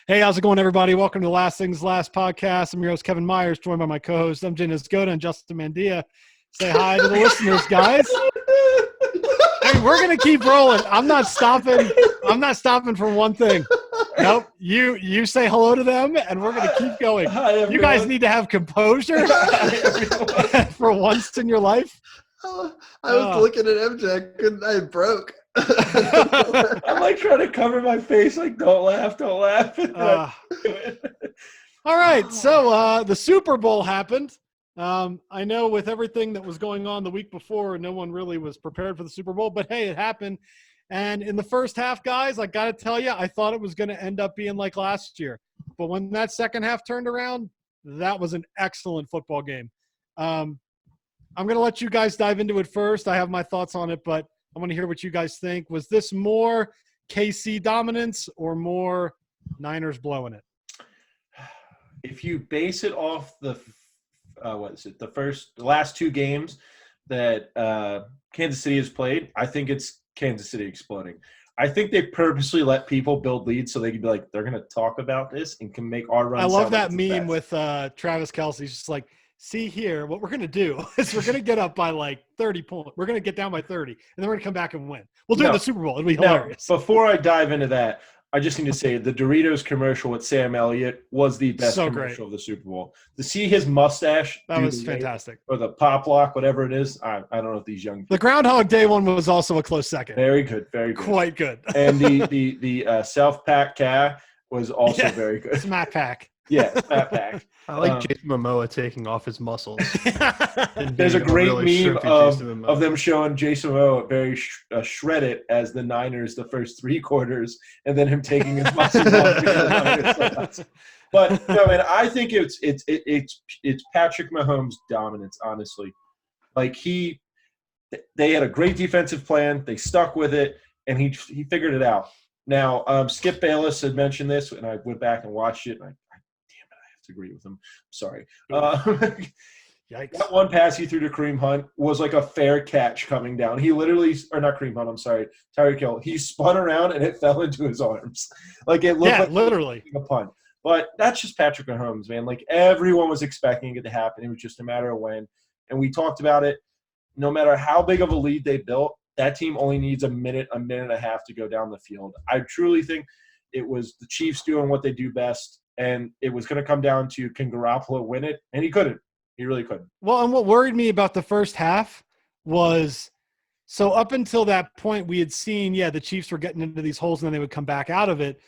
Hey, how's it going, everybody? Welcome to Last Things Last podcast. I'm your host, Kevin Myers, joined by my co-host, MJ Nisgoda and Justin Mandia. Say hi to the listeners, guys. Hey, we're going to keep rolling. I'm not stopping for one thing. Nope. You say hello to them, and we're going to keep going. Hi, you guys need to have composure for once in your life. I was looking at MJ. I broke. I'm like trying to cover my face, like, don't laugh. All right. So the Super Bowl happened. I know with everything that was going on the week before, no one really was prepared for the Super Bowl, but hey, it happened. And in the first half, guys, I got to tell you, I thought it was going to end up being like last year. But when that second half turned around, that was an excellent football game. I'm going to let you guys dive into it first. I have my thoughts on it, but I want to hear what you guys think. Was this more KC dominance or more Niners blowing it? If you base it off the last two games that Kansas City has played, I think it's Kansas City exploding. I think they purposely let people build leads so they can be like, they're going to talk about this and can make our run. I love that meme with Travis Kelce. He's just like, see here, what we're going to do is we're going to get up by like 30 points. We're going to get down by 30, and then we're going to come back and win. We'll do it in the Super Bowl. It'll be hilarious. Before I dive into that, I just need to say the Doritos commercial with Sam Elliott was the best commercial of the Super Bowl. To see his mustache. That was fantastic. Or the pop lock, whatever it is. I don't know if these young people. The Groundhog Day one was also a close second. Very good. Very good. Quite good. And the self-pack cat was also very good. Smack pack. Yeah, Smack pack. I like Jason Momoa taking off his muscles. There's a great meme of them showing Jason Momoa very shredded as the Niners the first three quarters, and then him taking his muscles off. But no, man, I think it's Patrick Mahomes' dominance. Honestly, like they had a great defensive plan. They stuck with it, and he figured it out. Now, Skip Bayless had mentioned this, and I went back and watched it. And to agree with him. Sorry. Yikes. That one pass he threw to Kareem Hunt was like a fair catch coming down. He literally – or not Kareem Hunt, I'm sorry. Tyreek Hill. He spun around and it fell into his arms. Like it looked like literally a punt. But that's just Patrick Mahomes, man. Like everyone was expecting it to happen. It was just a matter of when. And we talked about it. No matter how big of a lead they built, that team only needs a minute and a half to go down the field. I truly think it was the Chiefs doing what they do best. And it was going to come down to, can Garoppolo win it? And he couldn't. He really couldn't. Well, and what worried me about the first half was, so up until that point, we had seen, the Chiefs were getting into these holes and then they would come back out of it.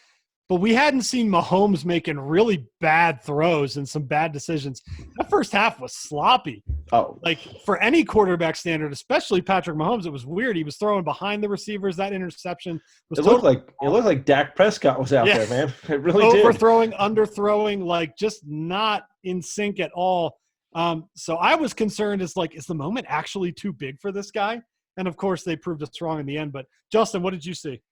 But we hadn't seen Mahomes making really bad throws and some bad decisions. That first half was sloppy. Oh. Like, for any quarterback standard, especially Patrick Mahomes, it was weird. He was throwing behind the receivers. That interception was it looked like Dak Prescott was out there, man. It really did. Overthrowing, underthrowing, like just not in sync at all. So I was concerned, is the moment actually too big for this guy? And, of course, they proved us wrong in the end. But, Justin, what did you see?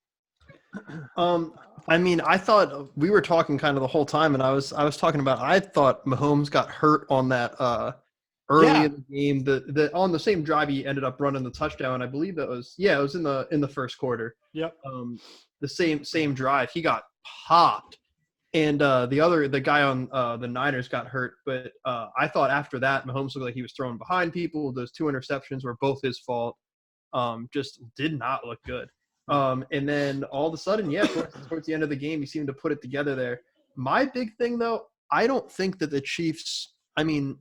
I mean, I thought we were talking kind of the whole time, and I was talking about I thought Mahomes got hurt on that early in the game. The on the same drive he ended up running the touchdown. I believe it was in the first quarter. Yep. The same drive he got popped, and the guy on the Niners got hurt. But I thought after that Mahomes looked like he was throwing behind people. Those two interceptions were both his fault. Just did not look good. And then all of a sudden, towards the end of the game, he seemed to put it together there. My big thing, though, I don't think that the Chiefs, I mean,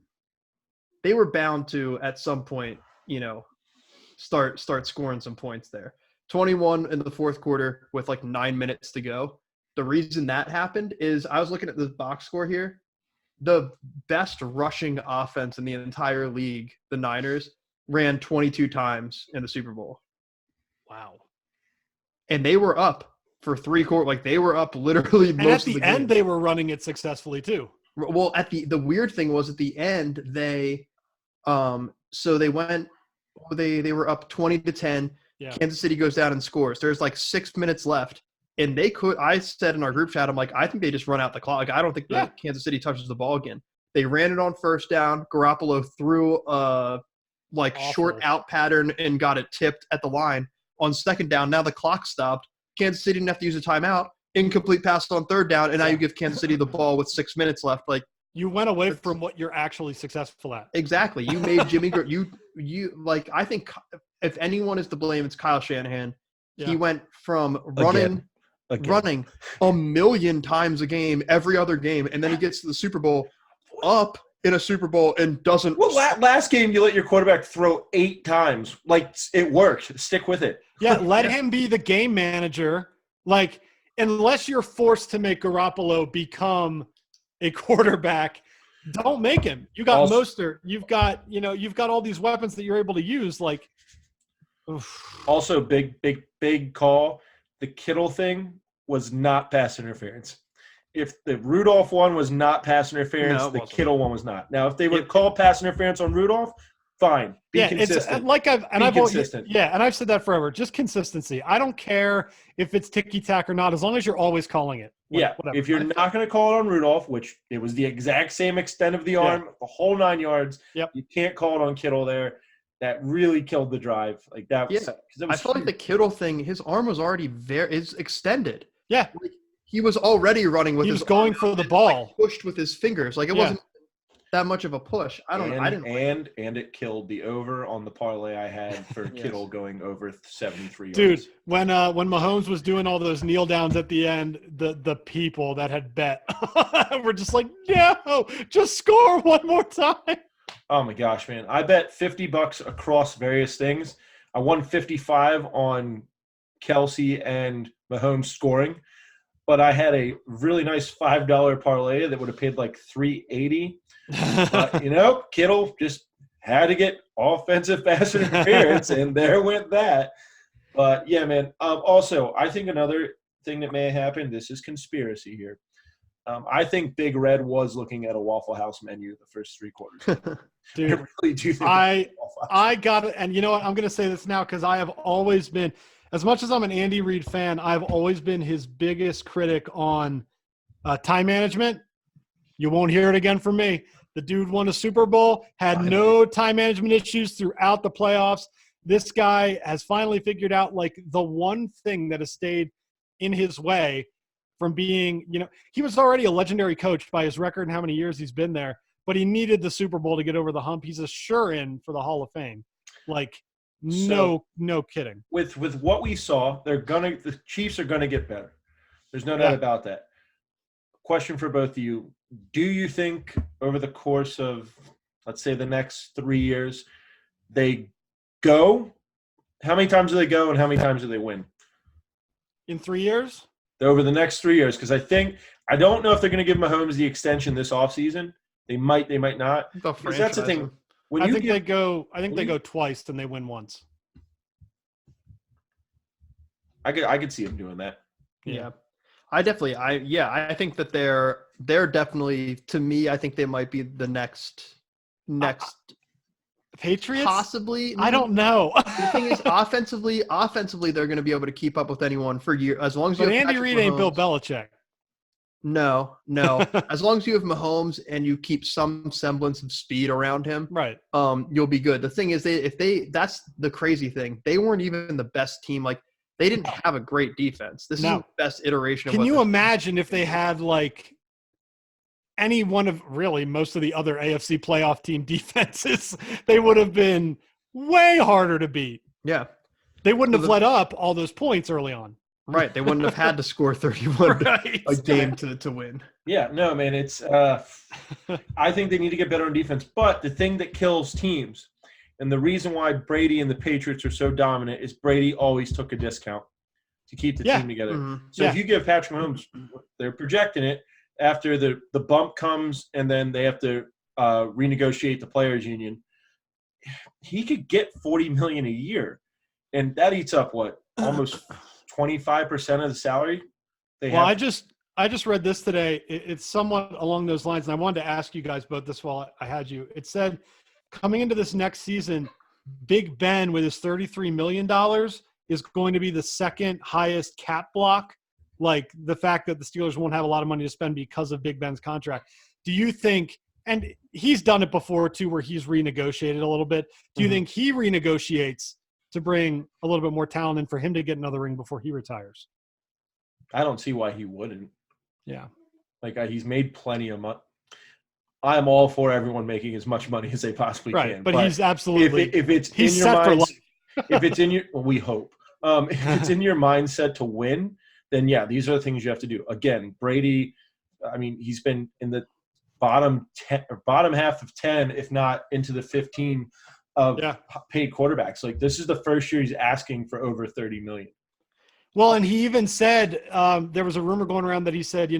they were bound to, at some point, start scoring some points there. 21 in the fourth quarter with like 9 minutes to go. The reason that happened is I was looking at the box score here. The best rushing offense in the entire league, the Niners, ran 22 times in the Super Bowl. Wow. And they were up for three quarters. Like they were up literally most of the game. And at the end, they were running it successfully too. Well, the weird thing was at the end, they were up 20-10. Yeah. Kansas City goes down and scores. There's like 6 minutes left. And I said in our group chat, I'm like, I think they just run out the clock. I don't think Kansas City touches the ball again. They ran it on first down. Garoppolo threw short out pattern and got it tipped at the line. On second down, now the clock stopped. Kansas City didn't have to use a timeout. incomplete pass on third down, and now you give Kansas City the ball with 6 minutes left. Like, you went away from what you're actually successful at. Exactly. You made Jimmy you like, I think if anyone is to blame, it's Kyle Shanahan. Yeah. He went from running a million times a game, every other game, and then he gets to the Super Bowl up in a Super Bowl and doesn't. Well, last game you let your quarterback throw 8 times. Like, it worked. Stick with it. Yeah, let him be the game manager. Like, unless you're forced to make Garoppolo become a quarterback, don't make him. You got Mostert. You've got all these weapons that you're able to use. Like, oof. Also, big call. The Kittle thing was not pass interference. If the Rudolph one was not pass interference, the Kittle one was not. Now, if they would call pass interference on Rudolph, fine. Be consistent. I've said that forever. Just consistency. I don't care if it's ticky-tack or not, as long as you're always calling it. Whatever. If you're not going to call it on Rudolph, which it was the exact same extent of the arm, the whole 9 yards, you can't call it on Kittle there. That really killed the drive. Like, that was, I felt like the Kittle thing, his arm was already is extended. Yeah. Like, he was already running with his arm. He was going for the ball. Like, pushed with his fingers. Like, it wasn't that much of a push. I don't know. I didn't. And it killed the over on the parlay I had for Kittle going over 73 yards. Dude, when Mahomes was doing all those kneel downs at the end, the people that had bet were just like, no, just score one more time. Oh my gosh, man. I bet $50 across various things. I won 55 on Kelsey and Mahomes scoring, but I had a really nice $5 parlay that would have paid like $3.80. Kittle just had to get offensive pass interference, and there went that. But yeah, man. Also, I think another thing that may have happened, this is conspiracy here. I think Big Red was looking at a Waffle House menu the first 3 quarters. Dude, I really do think I got it. And you know what? I'm going to say this now because I have always been, as much as I'm an Andy Reid fan, I've always been his biggest critic on time management. You won't hear it again from me. The dude won a Super Bowl, had no time management issues throughout the playoffs. This guy has finally figured out, like, the one thing that has stayed in his way from being, he was already a legendary coach by his record and how many years he's been there, but he needed the Super Bowl to get over the hump. He's a sure-in for the Hall of Fame. Like, no kidding. With what we saw, the Chiefs are gonna get better. There's no doubt about that. Question for both of you. Do you think over the course of, let's say, the next 3 years, they go? How many times do they go and how many times do they win? In 3 years? Over the next 3 years, because I don't know if they're going to give Mahomes the extension this offseason. They might not. Because that's the thing. I think they go twice and they win once. I could see them doing that. Yeah. I think that they're definitely, to me, I think they might be the next Patriots? Possibly. I don't know. The thing is, offensively, they're going to be able to keep up with anyone for years. As long as you have Andy Reid ain't Bill Belichick. No. As long as you have Mahomes and you keep some semblance of speed around him, right? You'll be good. The thing is, that's the crazy thing. They weren't even the best team. Like, they didn't have a great defense. This is the best iteration of. Can you imagine if they had, like, any one of really most of the other AFC playoff team defenses? They would have been way harder to beat. Yeah. They wouldn't have let up all those points early on. Right. They wouldn't have had to score 31 a game to win. Yeah. No, man. It's I think they need to get better on defense. But the thing that kills teams, and the reason why Brady and the Patriots are so dominant, is Brady always took a discount to keep the team together. Mm-hmm. So if you give Patrick Mahomes, they're projecting it, after the bump comes and then they have to renegotiate the players union, he could get $40 million a year, and that eats up almost 25% of the salary. I just read this today. It's somewhat along those lines, and I wanted to ask you guys both this while I had you. It said coming into this next season, Big Ben with his $33 million is going to be the second highest cap block. Like, the fact that the Steelers won't have a lot of money to spend because of Big Ben's contract. Do you think, and he's done it before too, where he's renegotiated a little bit. Do you think he renegotiates to bring a little bit more talent in for him to get another ring before he retires? I don't see why he wouldn't. Yeah. Like he's made plenty of money. I'm all for everyone making as much money as they possibly can. But he's absolutely if it's he's in your set for mind, life. if it's in your we hope. If it's in your mindset to win, then yeah, these are the things you have to do. Again, Brady, I mean, he's been in the bottom half of 10, if not into the 15 of paid quarterbacks. Like this is the first year he's asking for over 30 million. Well, and he even said there was a rumor going around that he said,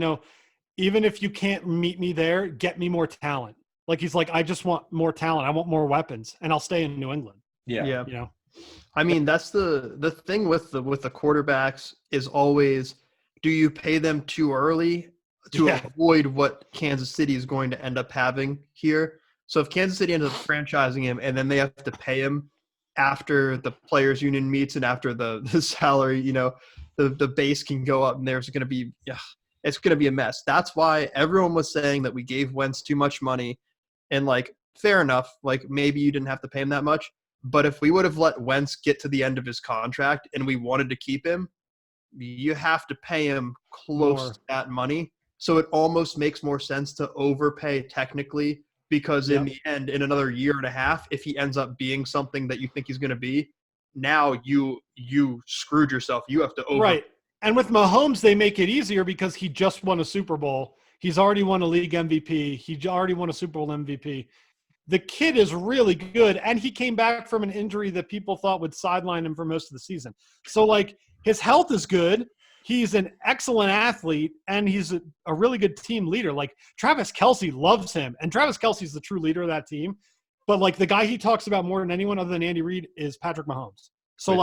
even if you can't meet me there, get me more talent. Like he's like, I just want more talent. I want more weapons, and I'll stay in New England. Yeah. I mean, that's the thing with the quarterbacks is always, do you pay them too early to avoid what Kansas City is going to end up having here? So if Kansas City ends up franchising him and then they have to pay him after the players union meets and after the salary, the base can go up, and there's going to be it's going to be a mess. That's why everyone was saying that we gave Wentz too much money, and like fair enough, like maybe you didn't have to pay him that much, but if we would have let Wentz get to the end of his contract and we wanted to keep him, you have to pay him close to that money. So it almost makes more sense to overpay technically, because in the end, in another year and a half, if he ends up being something that you think he's going to be, now you screwed yourself. You have to over. Right. And with Mahomes, they make it easier because he just won a Super Bowl. He's already won a league MVP. He already won a Super Bowl MVP. The kid is really good, and he came back from an injury that people thought would sideline him for most of the season. So, like, his health is good. He's an excellent athlete, and he's a really good team leader. Like, Travis Kelce loves him, and Travis Kelce's the true leader of that team. But, like, the guy he talks about more than anyone other than Andy Reid is Patrick Mahomes. So,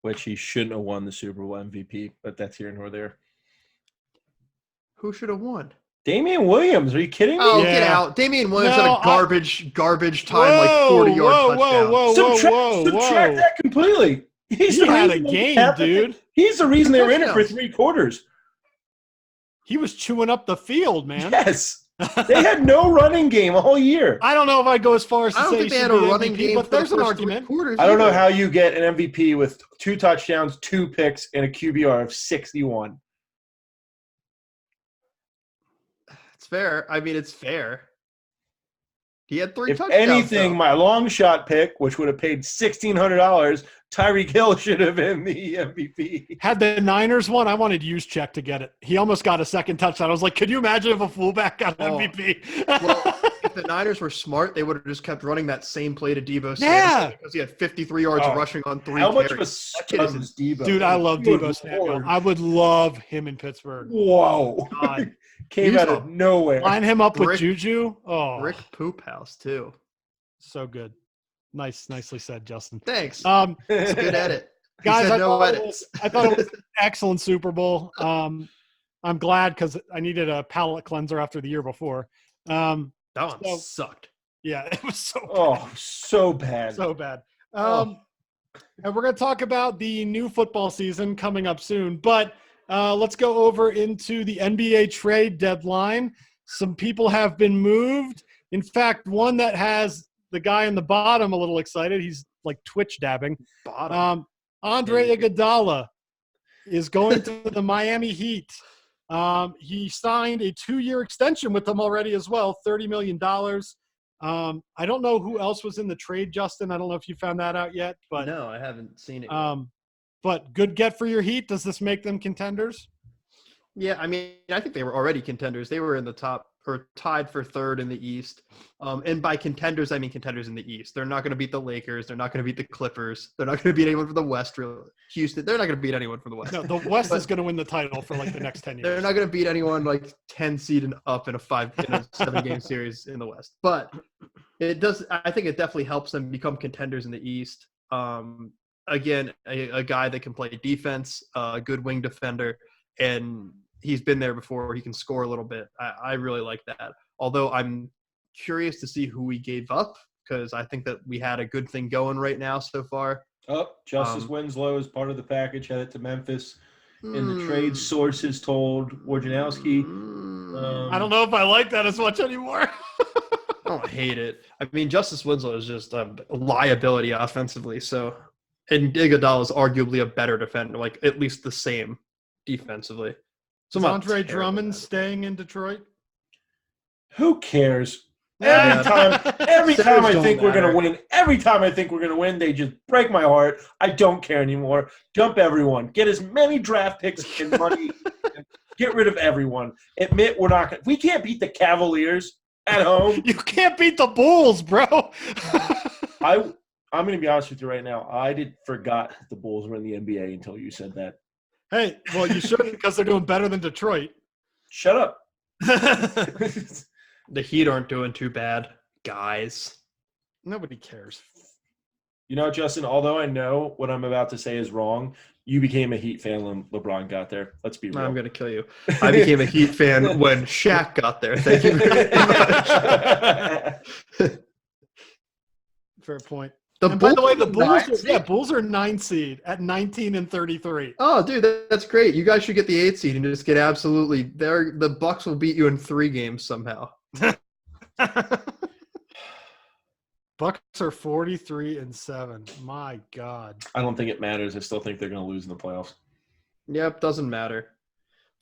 which he shouldn't have won the Super Bowl MVP, but that's here nor there. Who should have won? Damian Williams. Are you kidding me? Oh, get out. Damian Williams had a garbage time, like 40-yard touchdown. Subtract that completely. He had a game, dude. He's the reason they were in it for 3 quarters. He was chewing up the field, man. Yes. They had no running game all year. I don't know if I'd go as far as to say they had a running MVP, game, but there's an argument. I don't know how you get an MVP with 2 touchdowns, 2 picks, and a QBR of 61. It's fair. I mean, it's fair. He had 3 touchdowns. If anything, my long shot pick, which would have paid $1,600, Tyreek Hill should have been the MVP. Had the Niners won, I wanted Juszczyk to get it. He almost got a second touchdown. I was like, could you imagine if a fullback got MVP? Well, if the Niners were smart, they would have just kept running that same play to Deebo Samuel because he had 53 yards rushing on 3 carries. How much of a stud is Deebo? Dude, I love Deebo Samuel. I would love him in Pittsburgh. Whoa. God. Came out of nowhere. Line him up with Juju. Oh, Rick Poop House too. So good. Nicely said, Justin. Thanks. It's a good edit. Guys, I thought it was an excellent Super Bowl. I'm glad because I needed a palate cleanser after the year before. That one sucked. Yeah, it was so bad. Oh, so bad. So bad. And we're going to talk about the new football season coming up soon, but let's go over into the NBA trade deadline. Some people have been moved. In fact, one that has the guy in the bottom a little excited. He's like Twitch dabbing. Andre Iguodala is going to the Miami Heat. He signed a 2-year extension with them already as well, $30 million. I don't know who else was in the trade, Justin. I don't know if you found that out yet. But no, I haven't seen it. But good get for your Heat. Does this make them contenders? Yeah, I mean, I think they were already contenders. They were in the top or tied for 3rd in the East. And by contenders, I mean contenders in the East. They're not going to beat the Lakers. They're not going to beat the Clippers. They're not going to beat anyone from the West. Houston, they're not going to beat anyone from the West. No, the West is going to win the title for like the next 10 years. They're not going to beat anyone like 10 seed and up in a 7-game series in the West. But it does. I think it definitely helps them become contenders in the East. Again, a guy that can play defense, a good wing defender, and he's been there before. He can score a little bit. I really like that. Although I'm curious to see who we gave up because I think that we had a good thing going right now so far. Justice Winslow is part of the package, headed to Memphis. In the trade, sources told Wojnarowski. I don't know if I like that as much anymore. I don't hate it. I mean, Justice Winslow is just a liability offensively. So, and Iguodala is arguably a better defender, like at least the same. defensively. Is Andre Drummond staying in Detroit? Who cares? Every time I think we're gonna win, they just break my heart. I don't care anymore. Dump everyone. Get as many draft picks and money. Get rid of everyone. Admit we can't beat the Cavaliers at home. You can't beat the Bulls, bro. I'm gonna be honest with you right now. I forgot the Bulls were in the NBA until you said that. Hey, well, you shouldn't because they're doing better than Detroit. Shut up. The Heat aren't doing too bad, guys. Nobody cares. You know, Justin, although I know what I'm about to say is wrong, you became a Heat fan when LeBron got there. Let's be real. I'm going to kill you. I became a Heat fan when Shaq got there. Thank you very much. Fair point. By the way, the Bulls are 9 seed at 19-33. Oh, dude, that's great. You guys should get the 8 seed and just get absolutely there. The Bucks will beat you in 3 games somehow. Bucks are 43-7. My God. I don't think it matters. I still think they're going to lose in the playoffs. Yep, doesn't matter.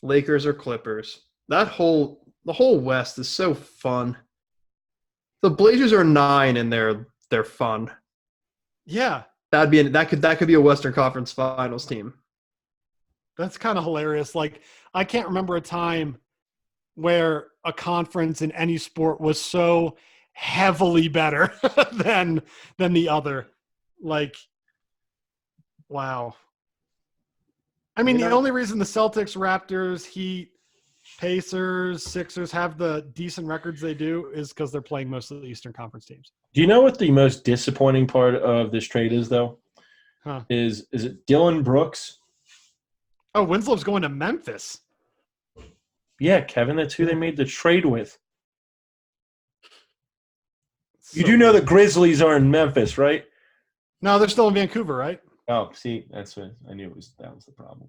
Lakers or Clippers. The whole West is so fun. The Blazers are 9 and they're fun. Yeah. That could be a Western Conference Finals team. That's kind of hilarious. Like, I can't remember a time where a conference in any sport was so heavily better than the other. Like, wow. I mean, the only reason the Celtics, Raptors, Heat, Pacers, Sixers have the decent records they do is because they're playing most of the Eastern Conference teams. Do you know what the most disappointing part of this trade is, though? Huh. Is it Dylan Brooks? Oh, Winslow's going to Memphis. Yeah, Kevin, that's who they made the trade with. You do know the Grizzlies are in Memphis, right? No, they're still in Vancouver, right? Oh, see, that's what I knew that was the problem.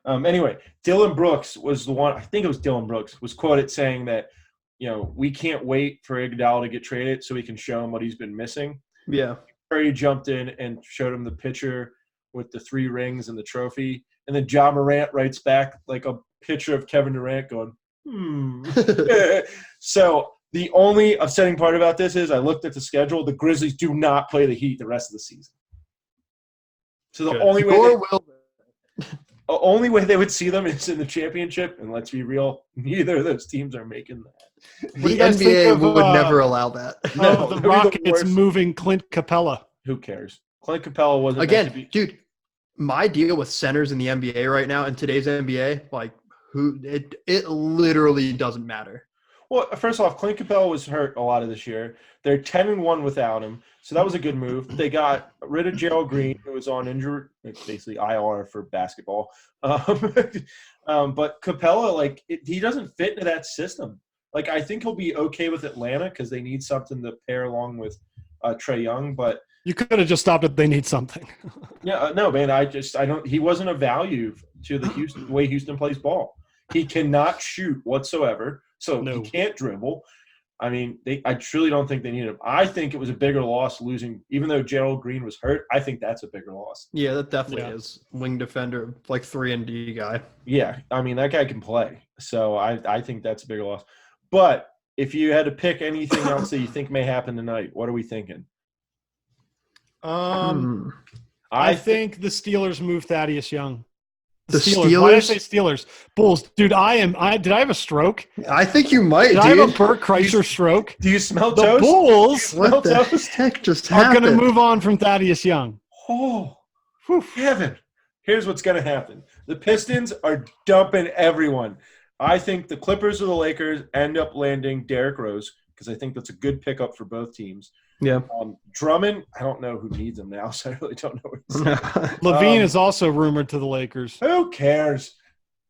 Anyway, Dylan Brooks was the one. I think it was Dylan Brooks was quoted saying that, we can't wait for Iguodala to get traded so we can show him what he's been missing. Yeah. Curry jumped in and showed him the picture with the 3 rings and the trophy, and then Ja Morant writes back like a picture of Kevin Durant going, So the only upsetting part about this is I looked at the schedule. The Grizzlies do not play the Heat the rest of the season. So the only way they would see them is in the championship, and let's be real, neither of those teams are making that. The NBA would never allow that. No, the Rockets moving Clint Capella. Who cares? Clint Capella wasn't again, dude. My deal with centers in the NBA right now in today's NBA, like it literally doesn't matter. Well, first off, Clint Capella was hurt a lot of this year. They're 10-1 without him, so that was a good move. They got rid of Gerald Green, who was on injury, basically IR for basketball. But Capella, he doesn't fit into that system. Like, I think he'll be okay with Atlanta because they need something to pair along with Trae Young. But you could have just stopped at they need something. Yeah, no, man. I don't. He wasn't a value to the way Houston plays ball. He cannot shoot whatsoever. So he can't dribble. I mean, I truly don't think they need him. I think it was a bigger loss losing, even though Gerald Green was hurt. I think that's a bigger loss. Yeah, that definitely is. Wing defender, like 3-and-D guy. Yeah, I mean, that guy can play. So I think that's a bigger loss. But if you had to pick anything else that you think may happen tonight, what are we thinking? I think the Steelers move Thaddeus Young. The Steelers? Why did I say Steelers? Bulls. Dude, did I have a stroke? I think you might, Did I have a Burt Kreischer stroke? Do you smell the toast? Bulls what the heck just happened? are going to move on from Thaddeus Young. Oh, Kevin. Here's what's going to happen. The Pistons are dumping everyone. I think the Clippers or the Lakers end up landing Derrick Rose because I think that's a good pickup for both teams. Yeah. Drummond, I don't know who needs him now, so I really don't know what to say. Levine is also rumored to the Lakers. Who cares?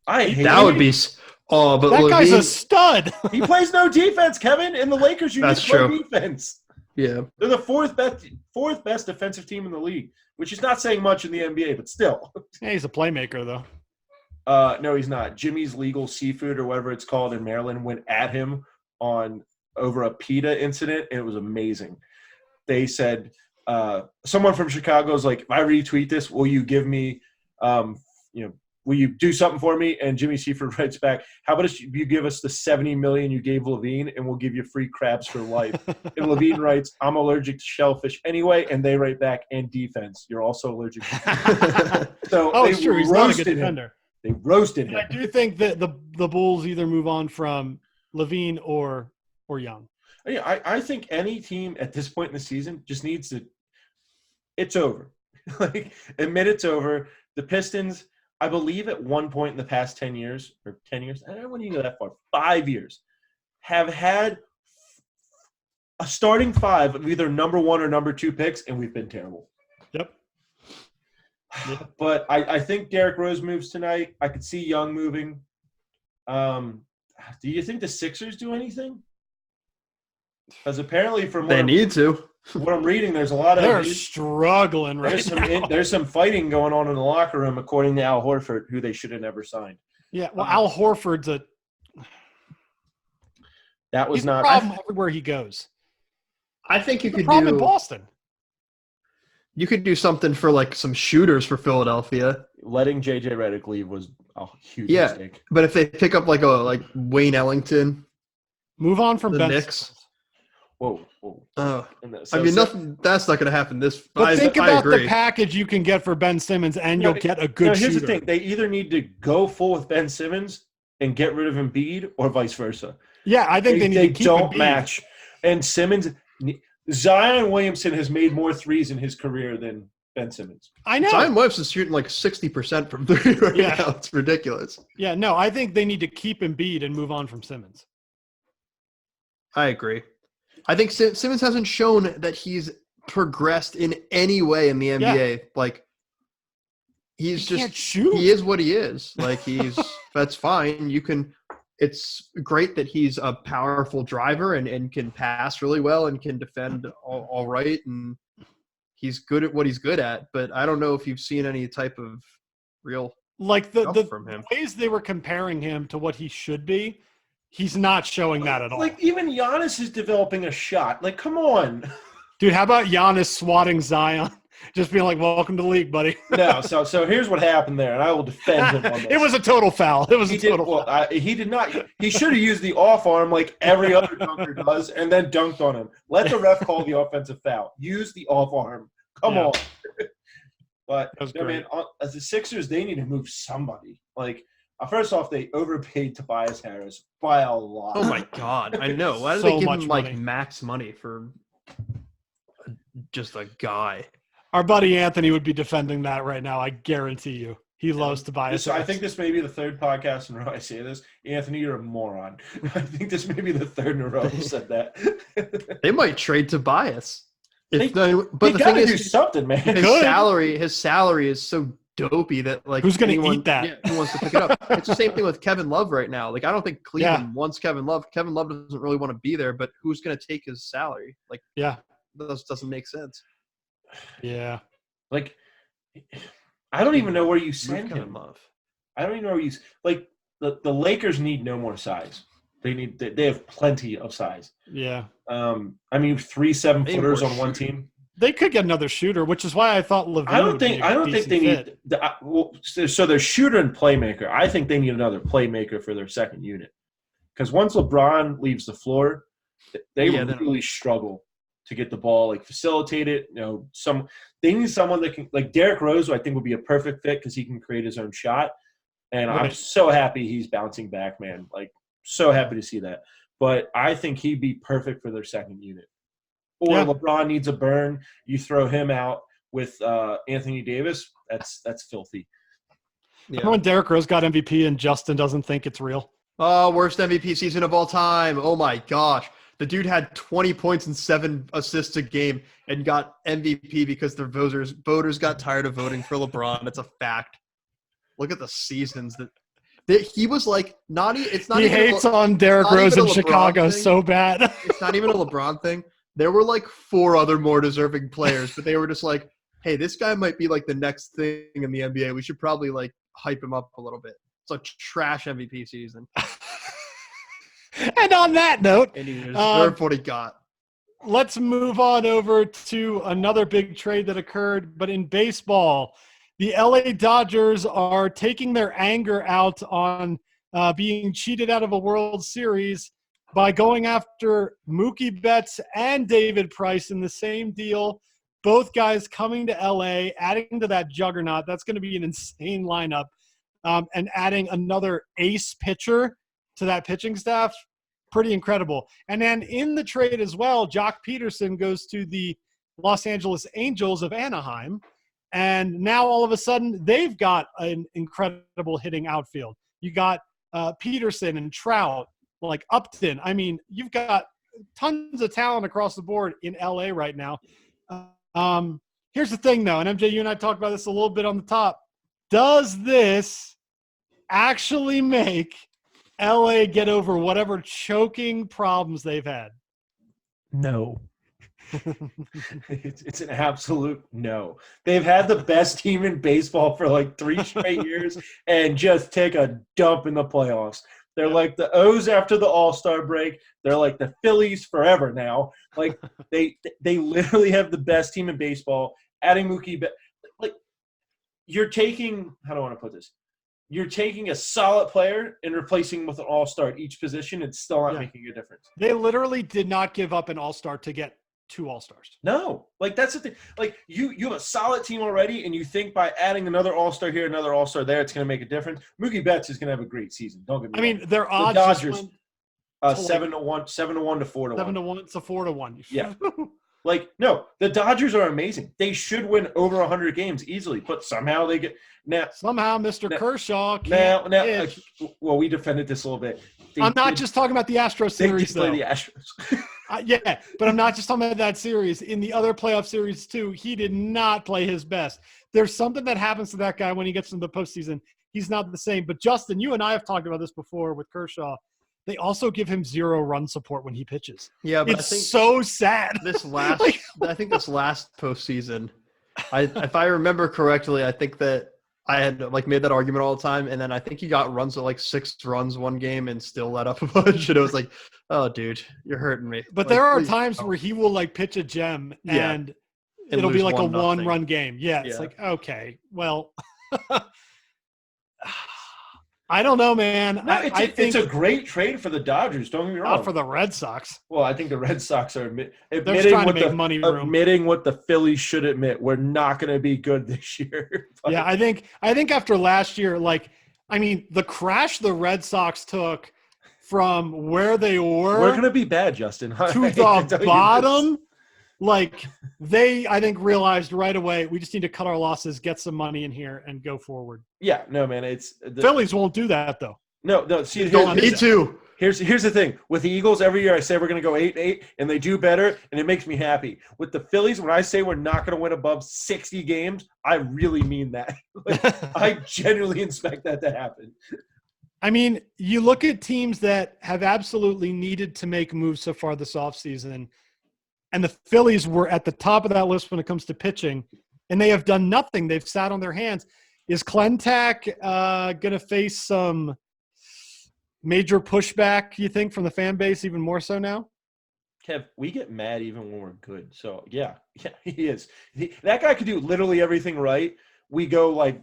That would be – but that Levine, guy's a stud. He plays no defense, Kevin. In the Lakers, you need to play defense. Yeah. They're the fourth best defensive team in the league, which is not saying much in the NBA, but still. Yeah, he's a playmaker, though. No, he's not. Jimmy's Legal Seafood or whatever it's called in Maryland went at him over a PETA incident, and it was amazing. They said someone from Chicago is like, if I retweet this, will you give me will you do something for me? And Jimmy Seifert writes back, how about if you give us the $70 million you gave Levine, and we'll give you free crabs for life? And Levine writes, I'm allergic to shellfish anyway. And they write back, and defense, you're also allergic to So it's true. He's not a good defender. They roasted him. I do think that the Bulls either move on from Levine or Young. Yeah, I think any team at this point in the season just needs to – it's over. Like, admit it's over. The Pistons, I believe at one point in the past 10 years – or 10 years – I don't want to go that far. 5 years – have had a starting five of either number 1 or number 2 picks, and we've been terrible. Yep. But I think Derrick Rose moves tonight. I could see Young moving. Do you think the Sixers do anything? Because apparently from they need to. What I'm reading, there's a lot of – they're struggling now. There's some fighting going on in the locker room, according to Al Horford, who they should have never signed. Yeah, well, Al Horford's he's a problem everywhere he goes. I think you could do in Boston. You could do something for like some shooters for Philadelphia. Letting JJ Redick leave was a huge mistake. But if they pick up like Wayne Ellington, move on from the Ben Knicks. Simmons. Whoa. I mean, nothing. That's not going to happen. But think about the package you can get for Ben Simmons, and you'll get a good shooter. Here's the thing: they either need to go full with Ben Simmons and get rid of Embiid, or vice versa. Yeah, I think they need to keep don't Embiid. match. And Zion Williamson has made more threes in his career than Ben Simmons. I know. Zion Williamson's shooting like 60% from three right now. It's ridiculous. Yeah, no, I think they need to keep Embiid and move on from Simmons. I agree. I think Simmons hasn't shown that he's progressed in any way in the NBA. Yeah. Like, he can't shoot. He is what he is. Like, that's fine. It's great that he's a powerful driver and can pass really well and can defend all right. And he's good at what he's good at. But I don't know if you've seen any type of real the from him. Ways they were comparing him to what he should be. He's not showing that at all. Like, even Giannis is developing a shot. Like, come on. Dude, how about Giannis swatting Zion? Just being like, welcome to the league, buddy. No, so here's what happened there, and I will defend him on this. It was a total foul. He did not. He should have used the off arm like every other dunker does and then dunked on him. Let the ref call the offensive foul. Use the off arm. Come on. But, man, as the Sixers, they need to move somebody. Like, first off, they overpaid Tobias Harris by a lot. Oh, my God. I know. Why did they give him, like, max money for just a guy? Our buddy Anthony would be defending that right now. I guarantee you. He loves Tobias Harris. I think this may be the third podcast in a row I say this. Anthony, you're a moron. I think this may be the third in a row I've said that. They might trade Tobias. But the thing is, do something, man. His salary is so dopey that, like, who's going to eat that? Yeah, who wants to pick it up? It's the same thing with Kevin Love right now. Like, I don't think Cleveland wants Kevin Love. Kevin Love doesn't really want to be there, but who's going to take his salary? Like, that doesn't make sense. Yeah. Like, I don't even know where you send him. I don't even know where you – like, the Lakers need no more size. They have plenty of size. Yeah. I mean, 3 7-footers on one team. They could get another shooter, which is why I thought LaVine. I don't think they need. So they're shooter and playmaker. I think they need another playmaker for their second unit, because once LeBron leaves the floor, they really struggle to get the ball, like, facilitate it. They need someone that can, like Derrick Rose, who I think would be a perfect fit because he can create his own shot. And I'm so happy he's bouncing back, man. Like, so happy to see that. But I think he'd be perfect for their second unit. Or LeBron needs a burn. You throw him out with Anthony Davis. That's filthy. Yeah. Remember when Derrick Rose got MVP and Justin doesn't think it's real? Oh, worst MVP season of all time. Oh, my gosh. The dude had 20 points and 7 assists a game and got MVP because the voters got tired of voting for LeBron. It's a fact. Look at the seasons that he was like he hates on Derrick Rose in Chicago so bad. It's not even a LeBron thing. There were like 4 other more deserving players, but they were just like, hey, this guy might be like the next thing in the NBA. We should probably like hype him up a little bit. It's a trash MVP season. And on that note, and he deserved what he got. Let's move on over to another big trade that occurred, but in baseball. the LA Dodgers are taking their anger out on being cheated out of a World Series by going after Mookie Betts and David Price in the same deal. Both guys coming to LA, adding to that juggernaut. That's going to be an insane lineup. And adding another ace pitcher to that pitching staff, pretty incredible. And then in the trade as well, Jock Peterson goes to the Los Angeles Angels of Anaheim. And now all of a sudden they've got an incredible hitting outfield. You got Peterson and Trout, like Upton. I mean, you've got tons of talent across the board in LA right now. Here's the thing, though, and MJ, you and I talked about this a little bit on the top. Does this actually make LA get over whatever choking problems they've had? No. It's an absolute no. They've had the best team in baseball for like 3 straight years and just take a dump in the playoffs. They're like the O's after the All-Star break. They're like the Phillies forever now. Like they literally have the best team in baseball. Adding Mookie Betts, like you're taking, how do I want to put this? You're taking a solid player and replacing him with an all-star at each position and still not making a difference. They literally did not give up an all-star to get 2 all-stars. No. Like, that's the thing. Like, you have a solid team already, and you think by adding another all-star here, another all-star there, it's going to make a difference. Mookie Betts is going to have a great season. Don't get me wrong. I mean, their odds Dodgers, just 7-1 to 4-1. 7-1. It's a 4-1. Yeah. Like, no, the Dodgers are amazing. They should win over 100 games easily, but somehow they get – somehow Mr. Kershaw can't pitch. Well, we defended this a little bit. I'm not just talking about the Astros series, they play the Astros. Yeah, but I'm not just talking about that series. In the other playoff series, too, he did not play his best. There's something that happens to that guy when he gets into the postseason. He's not the same. But, Justin, you and I have talked about this before with Kershaw. They also give him 0 run support when he pitches. Yeah, but it's so sad. This last, I think this last postseason, if I remember correctly, I think that I had like made that argument all the time, and then I think he got runs at like 6 runs one game and still let up a bunch. And it was like, oh, dude, you're hurting me. But there are times where he will like pitch a gem and it'll be like a 1-run game. Yeah, it's like, okay, well. I don't know, man. No, I think it's a great trade for the Dodgers. Don't get me wrong. Not for the Red Sox. Well, I think the Red Sox are admitting what the Phillies should admit. We're not going to be good this year. Yeah, I think after last year, like, I mean, the crash the Red Sox took from where they were. We're going to be bad, Justin. To the bottom. Like, they, I think, realized right away, we just need to cut our losses, get some money in here, and go forward. Yeah, no, man. Phillies won't do that, though. No. See, don't need to. Here's the thing. With the Eagles, every year I say we're going to go 8-8, and they do better, and it makes me happy. With the Phillies, when I say we're not going to win above 60 games, I really mean that. Like, I genuinely expect that to happen. I mean, you look at teams that have absolutely needed to make moves so far this offseason, and the Phillies were at the top of that list when it comes to pitching, and they have done nothing. They've sat on their hands. Is Clentak going to face some major pushback, you think, from the fan base even more so now? Kev, we get mad even when we're good. So, yeah, he is. That guy could do literally everything right. We go like,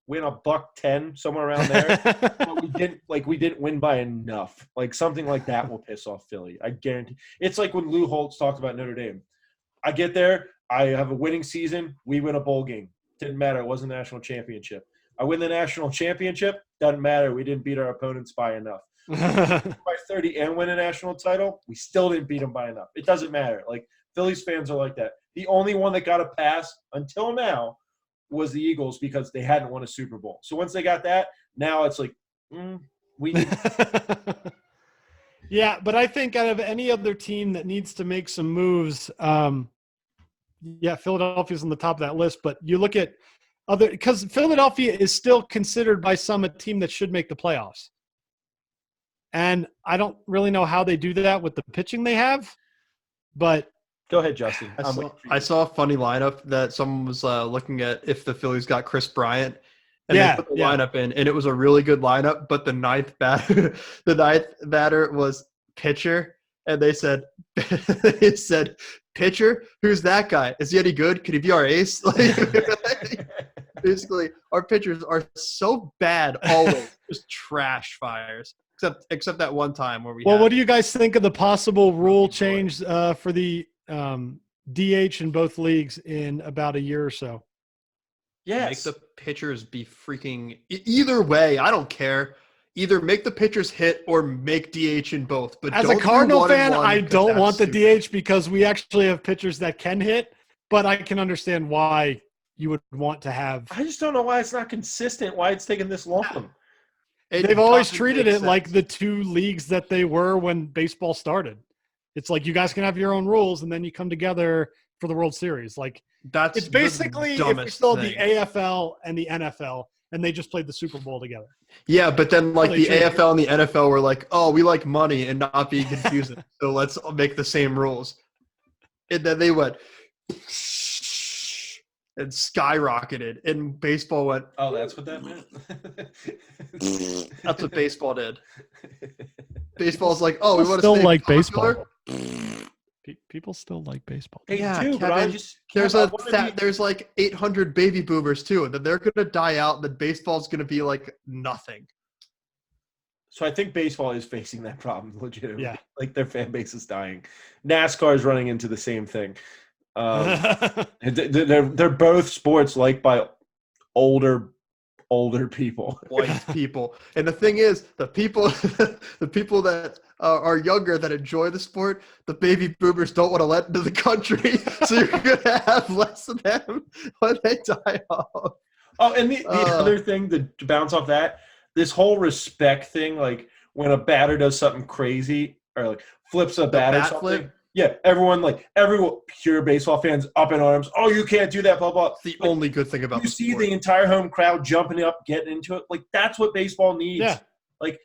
win $110 somewhere around there. But we didn't win by enough. Like something like that will piss off Philly. I guarantee. It's like when Lou Holtz talked about Notre Dame. I get there, I have a winning season, we win a bowl game. Didn't matter, it wasn't a national championship. I win the national championship, doesn't matter, we didn't beat our opponents by enough. By 30 and win a national title, we still didn't beat them by enough. It doesn't matter. Like Phillies fans are like that. The only one that got a pass until now was the Eagles because they hadn't won a Super Bowl. So once they got that, now it's like, we need. Yeah, but I think out of any other team that needs to make some moves, Philadelphia's on the top of that list. But you look at because Philadelphia is still considered by some a team that should make the playoffs. And I don't really know how they do that with the pitching they have, but go ahead, Justin. I saw a funny lineup that someone was looking at if the Phillies got Chris Bryant, and they put the lineup in, and it was a really good lineup. But the ninth batter was pitcher, and they said, pitcher, who's that guy? Is he any good? Could he be our ace? Like, basically, our pitchers are so bad always, just trash fires. Except that one time where we. Well, what do you guys think of the possible rule change for the DH in both leagues in about a year or so? Yes. Make the pitchers be freaking either way. I don't care. Either make the pitchers hit or make DH in both. But as a Cardinal fan, I don't want the DH because we actually have pitchers that can hit. But I can understand why you would want to have. I just don't know why it's not consistent. Why it's taking this long. They've always treated it like the two leagues that they were when baseball started. It's like you guys can have your own rules, and then you come together for the World Series. Like it's basically if we still the AFL and the NFL, and they just played the Super Bowl together. Yeah, but then like the AFL and the NFL were like, oh, we like money and not being confusing, so let's make the same rules. And then they went and skyrocketed, and baseball went. Oh, that's what that meant. That's what baseball did. Baseball's like, oh, we want to still stay like popular. baseball. People still like baseball. They Yeah, do, but Kevin, there's like 800 baby boomers too, and then they're gonna die out, and then baseball's gonna be like nothing. So I think baseball is facing that problem legitimately. Yeah. Like their fan base is dying. NASCAR is running into the same thing. They're both sports liked by older people. White people. And the thing is, the people that are younger that enjoy the sport, the baby boomers don't want to let into the country. So you're gonna have less of them when they die off. Oh, and the other thing to bounce off that, this whole respect thing, like when a batter does something crazy or like flips a bat or something. Flip? Yeah, everyone pure baseball fans up in arms. Oh, you can't do that, blah, blah. It's the only good thing about you the see sport. the entire home crowd jumping up, getting into it. Like, that's what baseball needs. Yeah. Like,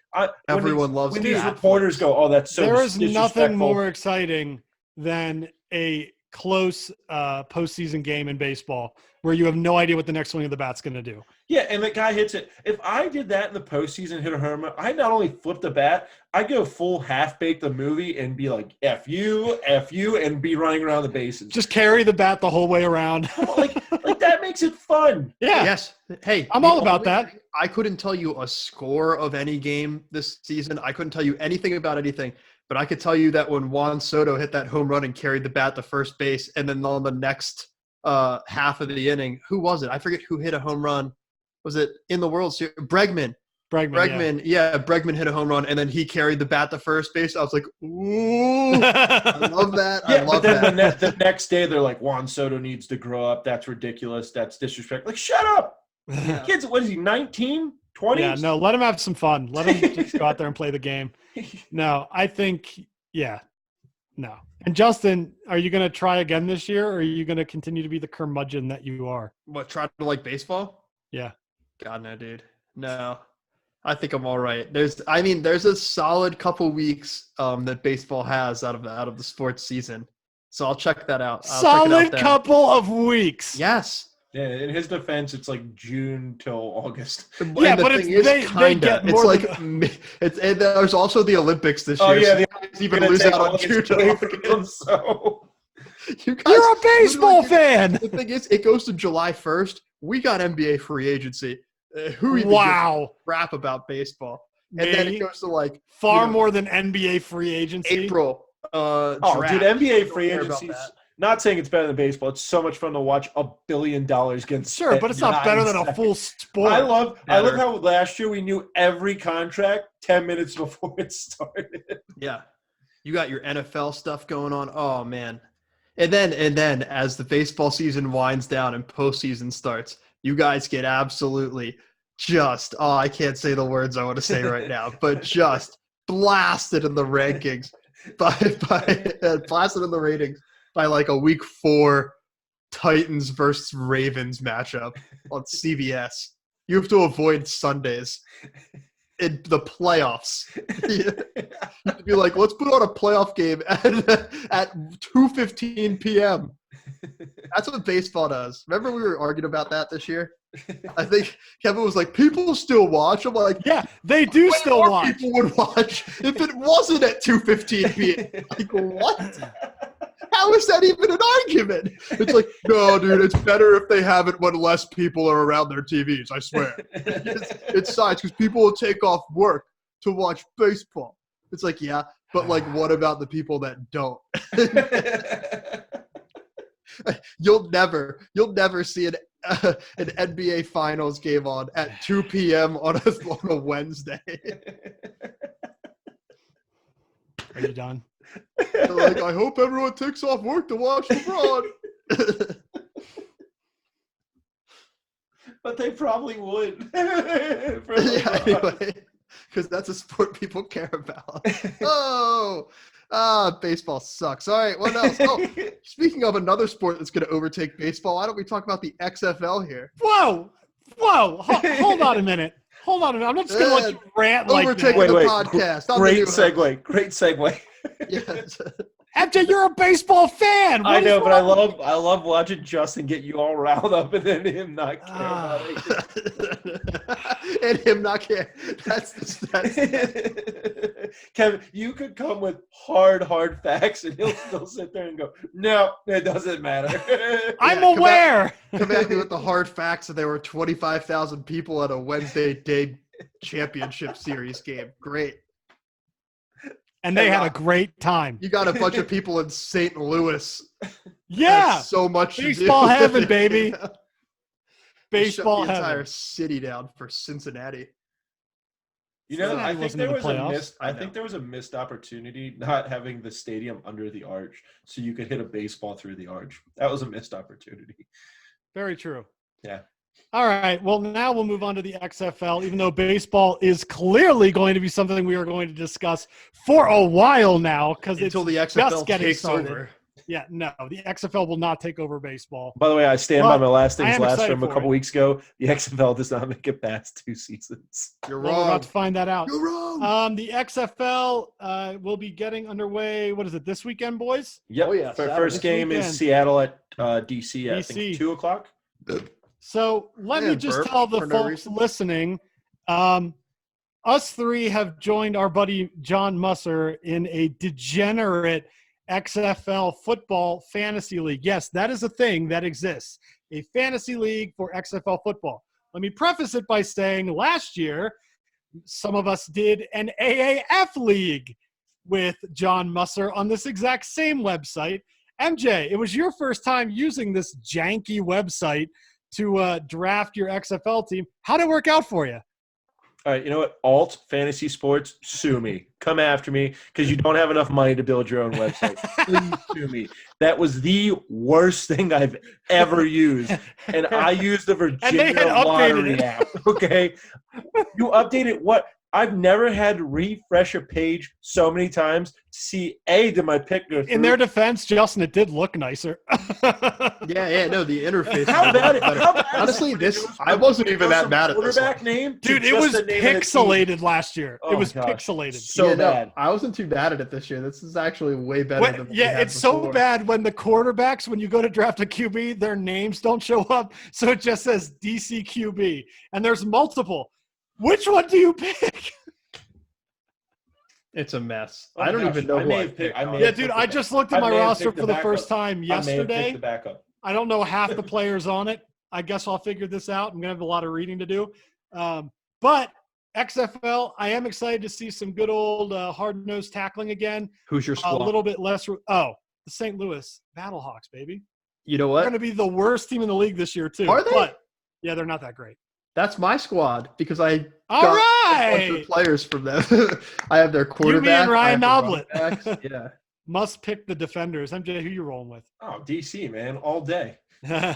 Everyone loves when the these reporters go, oh, that's so there is nothing disrespectful. more exciting than a close postseason game in baseball where you have no idea what the next swing of the bat's going to do. Yeah, and the guy hits it. If I did that in the postseason, hit a home run, I'd not only flip the bat, I'd go full half-baked the movie and be like, F you, and be running around the bases. Just carry the bat the whole way around. like that makes it fun. Yeah. Yes. Hey, I'm all about that. I couldn't tell you a score of any game this season. I couldn't tell you anything about anything. But I could tell you that when Juan Soto hit that home run and carried the bat to first base, and then on the next half of the inning, who was it? I forget who hit a home run. Was it in the World Series? Bregman. Yeah, Bregman hit a home run, and then he carried the bat to first base. I was like, ooh, I love that. Yeah, but then the next day they're like, Juan Soto needs to grow up. That's ridiculous. That's disrespectful. Like, shut up. Yeah. Kids, what is he, 19, 20? Yeah, no, let him have some fun. Let him just go out there and play the game. No, I think, no. And Justin, are you going to try again this year, or are you going to continue to be the curmudgeon that you are? What, try to like baseball? Yeah. God, no, dude. No. I think I'm all right. There's a solid couple weeks that baseball has out of the sports season. So I'll check that out. Solid couple of weeks. Yes. Yeah, in his defense, it's like June till August. Yeah, but they get more. And there's also the Olympics this year. Oh yeah, so you even lose out on June till August. So you're a baseball fan. The thing is, it goes to July 1st. We got NBA free agency. Who even gives crap about baseball? And then it goes to like far more than NBA free agency. April. Dude, NBA free agency. Not saying it's better than baseball. It's so much fun to watch $1 billion get sure, but it's not better than a full sport. I love how last year we knew every contract 10 minutes before it started. Yeah, you got your NFL stuff going on. Oh man, and then as the baseball season winds down and postseason starts, you guys get absolutely just I can't say the words I want to say right now, but just blasted in the rankings blasted in the ratings. By like a week 4 Titans versus Ravens matchup on CBS. You have to avoid Sundays in the playoffs. You have to be like, let's put on a playoff game at 2:15 p.m. That's what baseball does. Remember we were arguing about that this year? I think Kevin was like, people still watch. I'm like, Yeah, they do way still more watch. people would watch if it wasn't at 2:15 p.m. Like, what? How is that even an argument? It's like, no, dude, it's better if they have it when less people are around their TVs, I swear. It's science because people will take off work to watch baseball. It's like, yeah, but like, what about the people that don't? You'll never see an NBA Finals game on at 2 p.m. on a Wednesday. Are you done? They're like, I hope everyone takes off work to watch LeBron. But they probably would. Yeah, anyway, because that's a sport people care about. Baseball sucks. All right, what else? Oh, speaking of another sport that's going to overtake baseball, why don't we talk about the XFL here? Whoa. Hold on a minute. I'm not just going to let you rant like Overtake that. the podcast. Great segue. Yes. MJ, you're a baseball fan. I know, but I love watching Justin get you all riled up and then him not care about it. And him not care. That's Kevin, you could come with hard facts and he'll still sit there and go, no, it doesn't matter. I'm aware. Come at me with the hard facts that there were 25,000 people at a Wednesday day championship series game. Great. And they had a great time. You got a bunch of people in St. Louis. Yeah. That's so much Baseball to do. heaven, baby. Yeah. Baseball Shut the entire heaven. city down for Cincinnati. You know, I think wasn't in there the was playoffs. I think there was a missed opportunity not having the stadium under the arch so you could hit a baseball through the arch. That was a missed opportunity. Very true. Yeah. All right. Well, now we'll move on to the XFL, even though baseball is clearly going to be something we are going to discuss for a while now because it's Until the just XFL getting takes started. over. Yeah, no, the XFL will not take over baseball. By the way, I stand by my last things last excited from a for couple it. weeks ago. The XFL does not make it past 2 seasons. You're Well, we're wrong. about to find that out. You're wrong. The XFL will be getting underway. What is it, this weekend, boys? Yep. Oh, yeah, First Saturday. game This is weekend. Seattle at DC at I DC. think 2 o'clock. So let me just burp tell the for no folks reason. listening, us three have joined our buddy John Musser in a degenerate XFL football fantasy league. Yes, that is a thing that exists, a fantasy league for XFL football. Let me preface it by saying last year, some of us did an AAF league with John Musser on this exact same website. MJ, it was your first time using this janky website to draft your XFL team. How'd it work out for you? All right, you know what? Alt Fantasy Sports, sue me. Come after me because you don't have enough money to build your own website. Please sue me. That was the worst thing I've ever used. And I used the Virginia had updated Lottery it. app, okay? You updated what? I've never had to refresh a page so many times to see, A, did my pick go through? In their defense, Justin, it did look nicer. Yeah, no, the interface. How bad, Honestly, I wasn't even that mad at this quarterback one. name? to Dude, it just was the name of the team. pixelated last year. Oh, it was gosh. pixelated. So Yeah, no, bad. I wasn't too bad at it this year. This is actually way better than what we had It's so before. bad when the quarterbacks, when you go to draft a QB, their names don't show up. So it just says DC QB. And there's multiple. Which one do you pick? It's a mess. Oh I don't gosh, even know I who may I have picked- picked. I may on. Yeah, have dude, picked I the- just looked I at my may have roster picked for the the first backup. time I may have yesterday. picked the backup. I don't know half the players on it. I guess I'll figure this out. I'm going to have a lot of reading to do. But XFL, I am excited to see some good old hard-nosed tackling again. Who's your A squad? little bit less. The St. Louis Battlehawks, baby. You know They're what? going to be the worst team in the league this year, too. Are they? But, yeah, they're not that great. That's my squad because I All got a bunch right. of players from them. I have their quarterback. and Ryan I have their Noblet. running backs. Yeah. Must pick the defenders. MJ, who you rolling with? Oh, DC, man, all day. rolling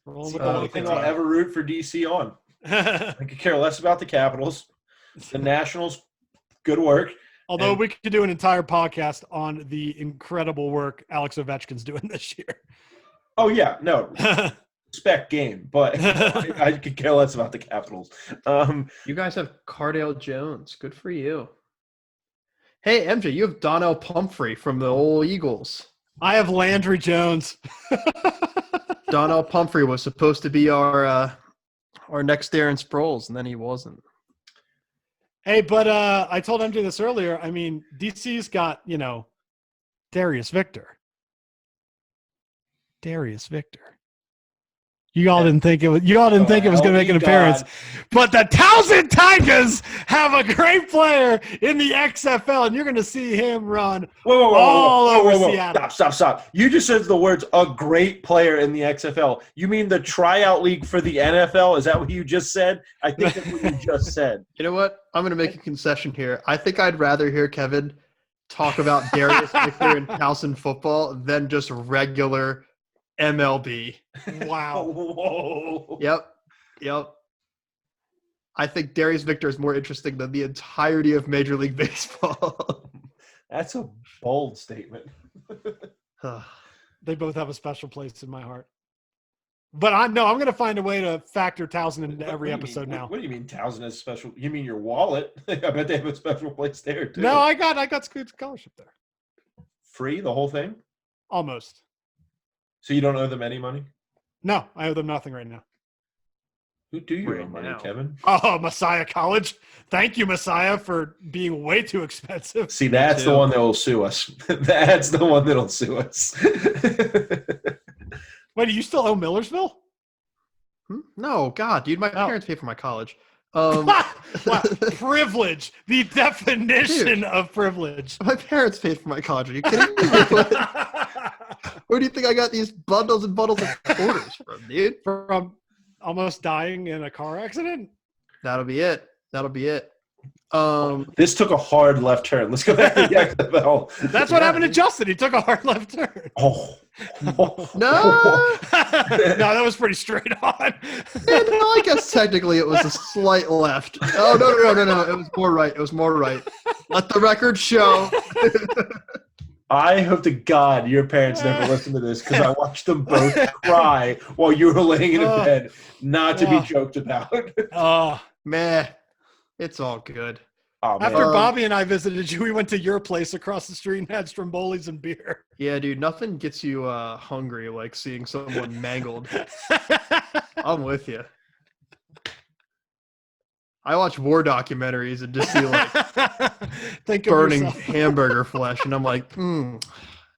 It's with the only thing I'll ever root for DC on. I could care less about the Capitals. The Nationals, good work. Although And- we could do an entire podcast on the incredible work Alex Ovechkin's doing this year. Oh, yeah, no, respect game, but I could care less about the Capitals. You guys have Cardale Jones. Good for you. Hey, MJ, you have Donnell Pumphrey from the old Eagles. I have Landry Jones. Donnell Pumphrey was supposed to be our our next Darren Sproles, and then he wasn't. Hey, but I told MJ this earlier. I mean, DC's got, Darius Victor. You all didn't think it was. You all didn't think it was going to make an appearance, but the Towson Tigers have a great player in the XFL, and you're going to see him run all over Seattle. Stop! You just said the words "a great player in the XFL." You mean the tryout league for the NFL? Is that what you just said? I think that's what you just said. You know what? I'm going to make a concession here. I think I'd rather hear Kevin talk about Darius Victor and Towson football than just regular MLB. Wow. Whoa. Yep. I think Darius Victor is more interesting than the entirety of Major League Baseball. That's a bold statement. They both have a special place in my heart. But I'm going to find a way to factor Towson into every episode now. What do you mean Towson is special? You mean your wallet? I bet they have a special place there too. No, I got scholarship there. Free, the whole thing? Almost. So you don't owe them any money? No, I owe them nothing right now. Who do you owe money, Kevin? Oh, Messiah College. Thank you, Messiah, for being way too expensive. See, that's the one that will sue us. That's the one that'll sue us. Wait, do you still owe Millersville? No, God, dude, my parents pay for my college. Wow, privilege. The definition of privilege. My parents paid for my college. Are you kidding me? Where do you think I got these bundles and bundles of quarters from, dude? From almost dying in a car accident? That'll be it. This took a hard left turn. Let's go back to the XFL. That's what happened to Justin. He took a hard left turn. No. No, that was pretty straight on. Yeah, no, I guess technically it was a slight left. Oh, no. It was more right. Let the record show. I hope to God your parents never listen to this because I watched them both cry while you were laying in bed, not to be joked about. Meh. It's all good. Oh, after Bobby and I visited you, we went to your place across the street and had Strombolis and beer. Yeah, dude, nothing gets you hungry like seeing someone mangled. I'm with you. I watch war documentaries and just see like burning hamburger flesh, and I'm like,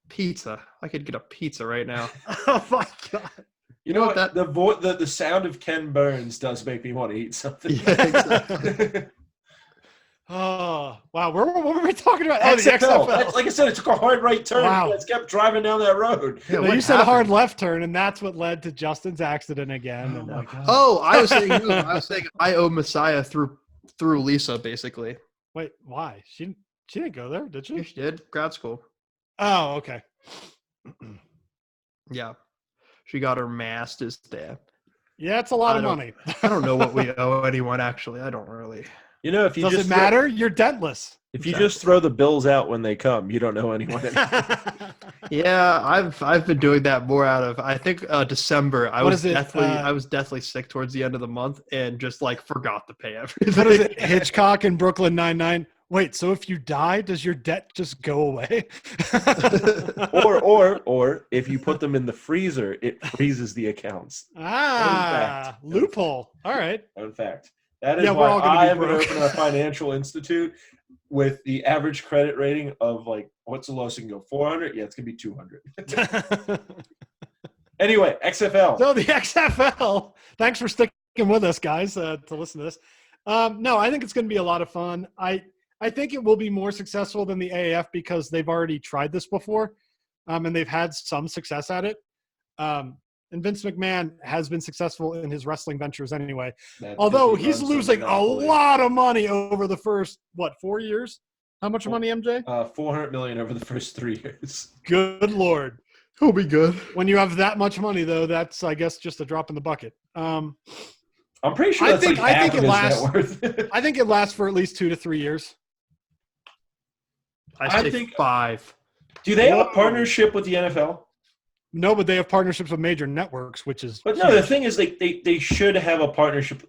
pizza. I could get a pizza right now. Oh my God. You know what? The sound of Ken Burns does make me want to eat something. Yeah, exactly. Oh, wow. What were we talking about? XFL. The XFL. Like I said, it took a hard right turn. Wow. You guys kept driving down that road. Yeah, you said a hard left turn, and that's what led to Justin's accident again. I was saying I owe Messiah through Lisa, basically. Wait, why? She didn't go there, did she? Yeah, she did. Grad school. Oh, okay. Yeah. She got her master's there. Yeah, it's a lot of money. I don't know what we owe anyone, actually. I don't really. You know, if you does it matter? You're dentless. If you just throw the bills out when they come, you don't know anyone anymore. Yeah, I've been doing that more out of I think December. I was deathly sick towards the end of the month and just forgot to pay everything. What is it? Hitchcock in Brooklyn Nine-Nine. Wait, so if you die, does your debt just go away? or if you put them in the freezer, it freezes the accounts. Loophole. All right. In fact. That is why I am going to open a financial institute with the average credit rating of what's the lowest you can go? 400? Yeah, it's going to be 200. Anyway, XFL. So the XFL. Thanks for sticking with us, guys, to listen to this. No, I think it's going to be a lot of fun. I think it will be more successful than the AAF because they've already tried this before, and they've had some success at it. And Vince McMahon has been successful in his wrestling ventures anyway. Although he's losing a lot of money over the first, 4 years? How much money, MJ? $400 million over the first 3 years. Good Lord. He'll be good. When you have that much money, though, that's, I guess, just a drop in the bucket. I'm pretty sure that's half of his net worth. I think it lasts for at least 2 to 3 years. I think 5. Do they have a partnership with the NFL? No, but they have partnerships with major networks, which is. But no, the thing is, they should have a partnership.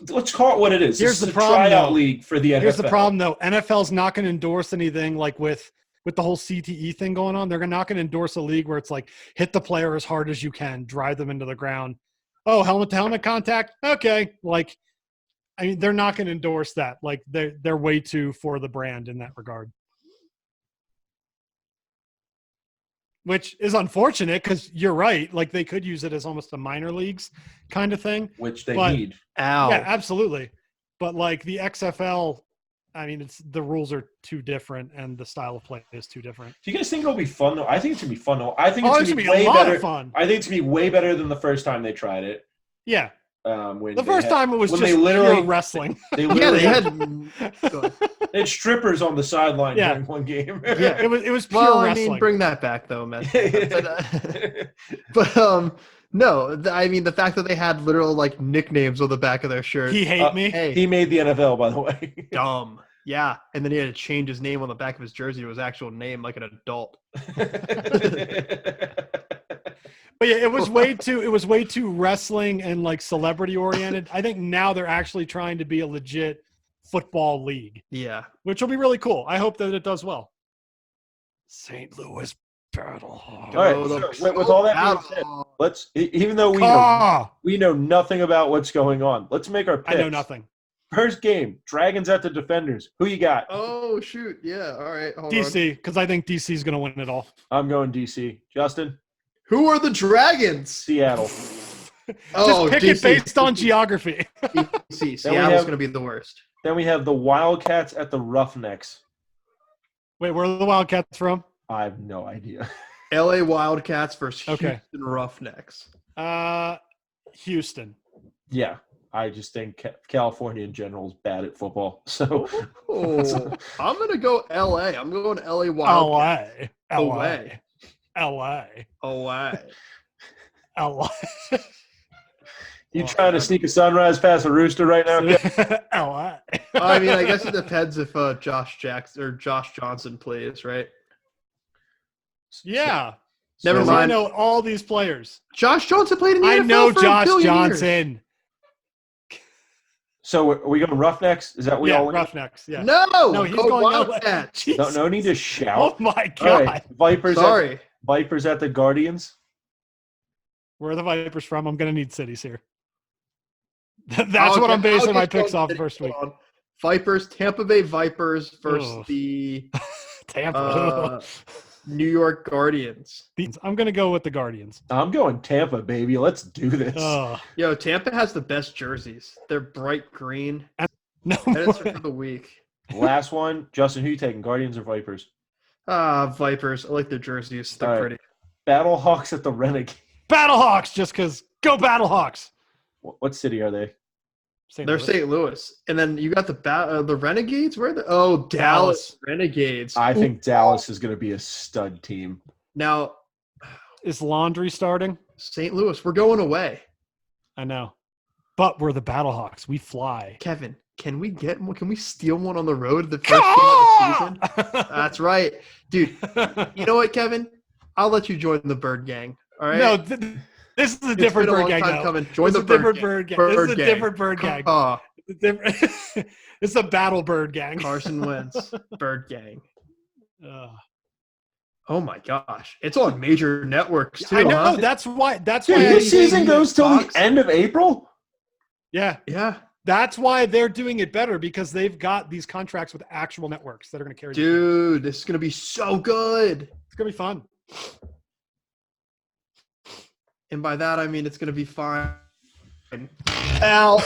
Let's call it what it is. Here's the problem, tryout league for the NFL. Here's the problem, though. NFL's not going to endorse anything with the whole CTE thing going on. They're not going to endorse a league where it's hit the player as hard as you can, drive them into the ground. oh, helmet to helmet contact. Okay, like, I mean, they're not going to endorse that. Like, they're way too for the brand in that regard. Which is unfortunate because you're right. Like, they could use it as almost a minor leagues kind of thing. Which they But- need. Ow. Yeah, absolutely. But like the XFL, I mean, the rules are too different and the style of play is too different. Do you guys think it'll be fun though? I think it's gonna be fun though. I think Oh, it's it's gonna gonna be be a way lot better. of fun. I think it's gonna be way better than the first time they tried it. Yeah. When The first time it was when just they literally pure wrestling. They Yeah, literally they had. had, they had strippers on the sideline Yeah. during one game. Yeah, it was pure Well, I wrestling. mean, bring that back though, man. But no, I mean the fact that they had literal like nicknames on the back of their shirt. He hate me. Hey, He made the NFL, by the way. dumb. Yeah, and then he had to change his name on the back of his jersey to his actual name, like an adult. But yeah, it was way too wrestling and like celebrity oriented. I think now they're actually trying to be a legit football league, Yeah. which will be really cool. I hope that it does well. St. Louis Battlehawks. All right, Go the- so with all that being said, let's even though we know nothing about what's going on, let's make our picks. I know nothing. First game, Dragons at the Defenders. Who you got? Oh shoot! Yeah. All right. Hold on. DC, because I think DC is going to win it all. I'm going DC. Justin, Who are the Dragons? Seattle. Oh, Just pick it DC. based on geography. DC. Then we Seattle's have- going to be the worst. Then we have the Wildcats at the Roughnecks. Wait, where are the Wildcats from? I have no idea. LA Wildcats versus Okay. Houston Roughnecks. Houston. Yeah, I just think California in general is bad at football. So Oh, I'm going to go LA. I'm going LA Wildcats. LA. Away. LA. you trying to sneak a sunrise past a rooster right now? LA. I mean, I guess it depends if Josh Jackson or Josh Johnson plays, right? Yeah. Never Because I mind. know all these players. Josh Johnson played in the I NFL know for a Josh billion Johnson. years. So are we going Roughnecks? Is that what we Yeah, all? Roughnecks. Yeah. No, he's go going LA. Wildcats. Jesus. No need to Oh shout. my All God. right, Vipers. Sorry. Vipers at the Guardians. Where are the Vipers from? I'm going to need cities here. That's I'll what I'm get- basing I'll my get you picks on off city. first week. Hold on. Vipers, Tampa Bay Vipers versus Ugh. the Tampa. New York Guardians. I'm going to go with the Guardians. I'm going Tampa, baby. Let's do this. Yo, Tampa has the best jerseys. They're bright green. No. That's for the week. Last one, Justin. Who you taking? Guardians or Vipers? Vipers. I like their jerseys. They're All right. pretty. Battlehawks at the Renegades. Battlehawks, just because. Go Battlehawks. What city are they? St. They're Louis. St. Louis, and then you got the Renegades. Where are they? Oh, Dallas Renegades. I think Dallas is going to be a stud team. Now, Is Laundry starting? St. Louis, we're going away. I know. But we're the Battlehawks. We fly. Kevin, can we get one? Can we steal one on the road the first game of the season? That's right, dude. You know what, Kevin? I'll let you join the Bird Gang. All right. No, this is a different It's been a bird long gang. time Though. coming. Join It's the a different Bird Gang. bird gang. This is Bird a gang. different bird gang. Oh, It's different. It's a battle bird gang. Carson Wentz, Bird Gang. Ugh. Oh my gosh, it's on major networks too. I know. huh? That's why. That's Dude, why. this season think goes till the Fox- end of April. Yeah, Yeah, that's why they're doing it better because they've got these contracts with actual networks that are going to carry. the- dude, this is gonna be so good. It's going to be fun. And by that I mean it's gonna be fine. Al.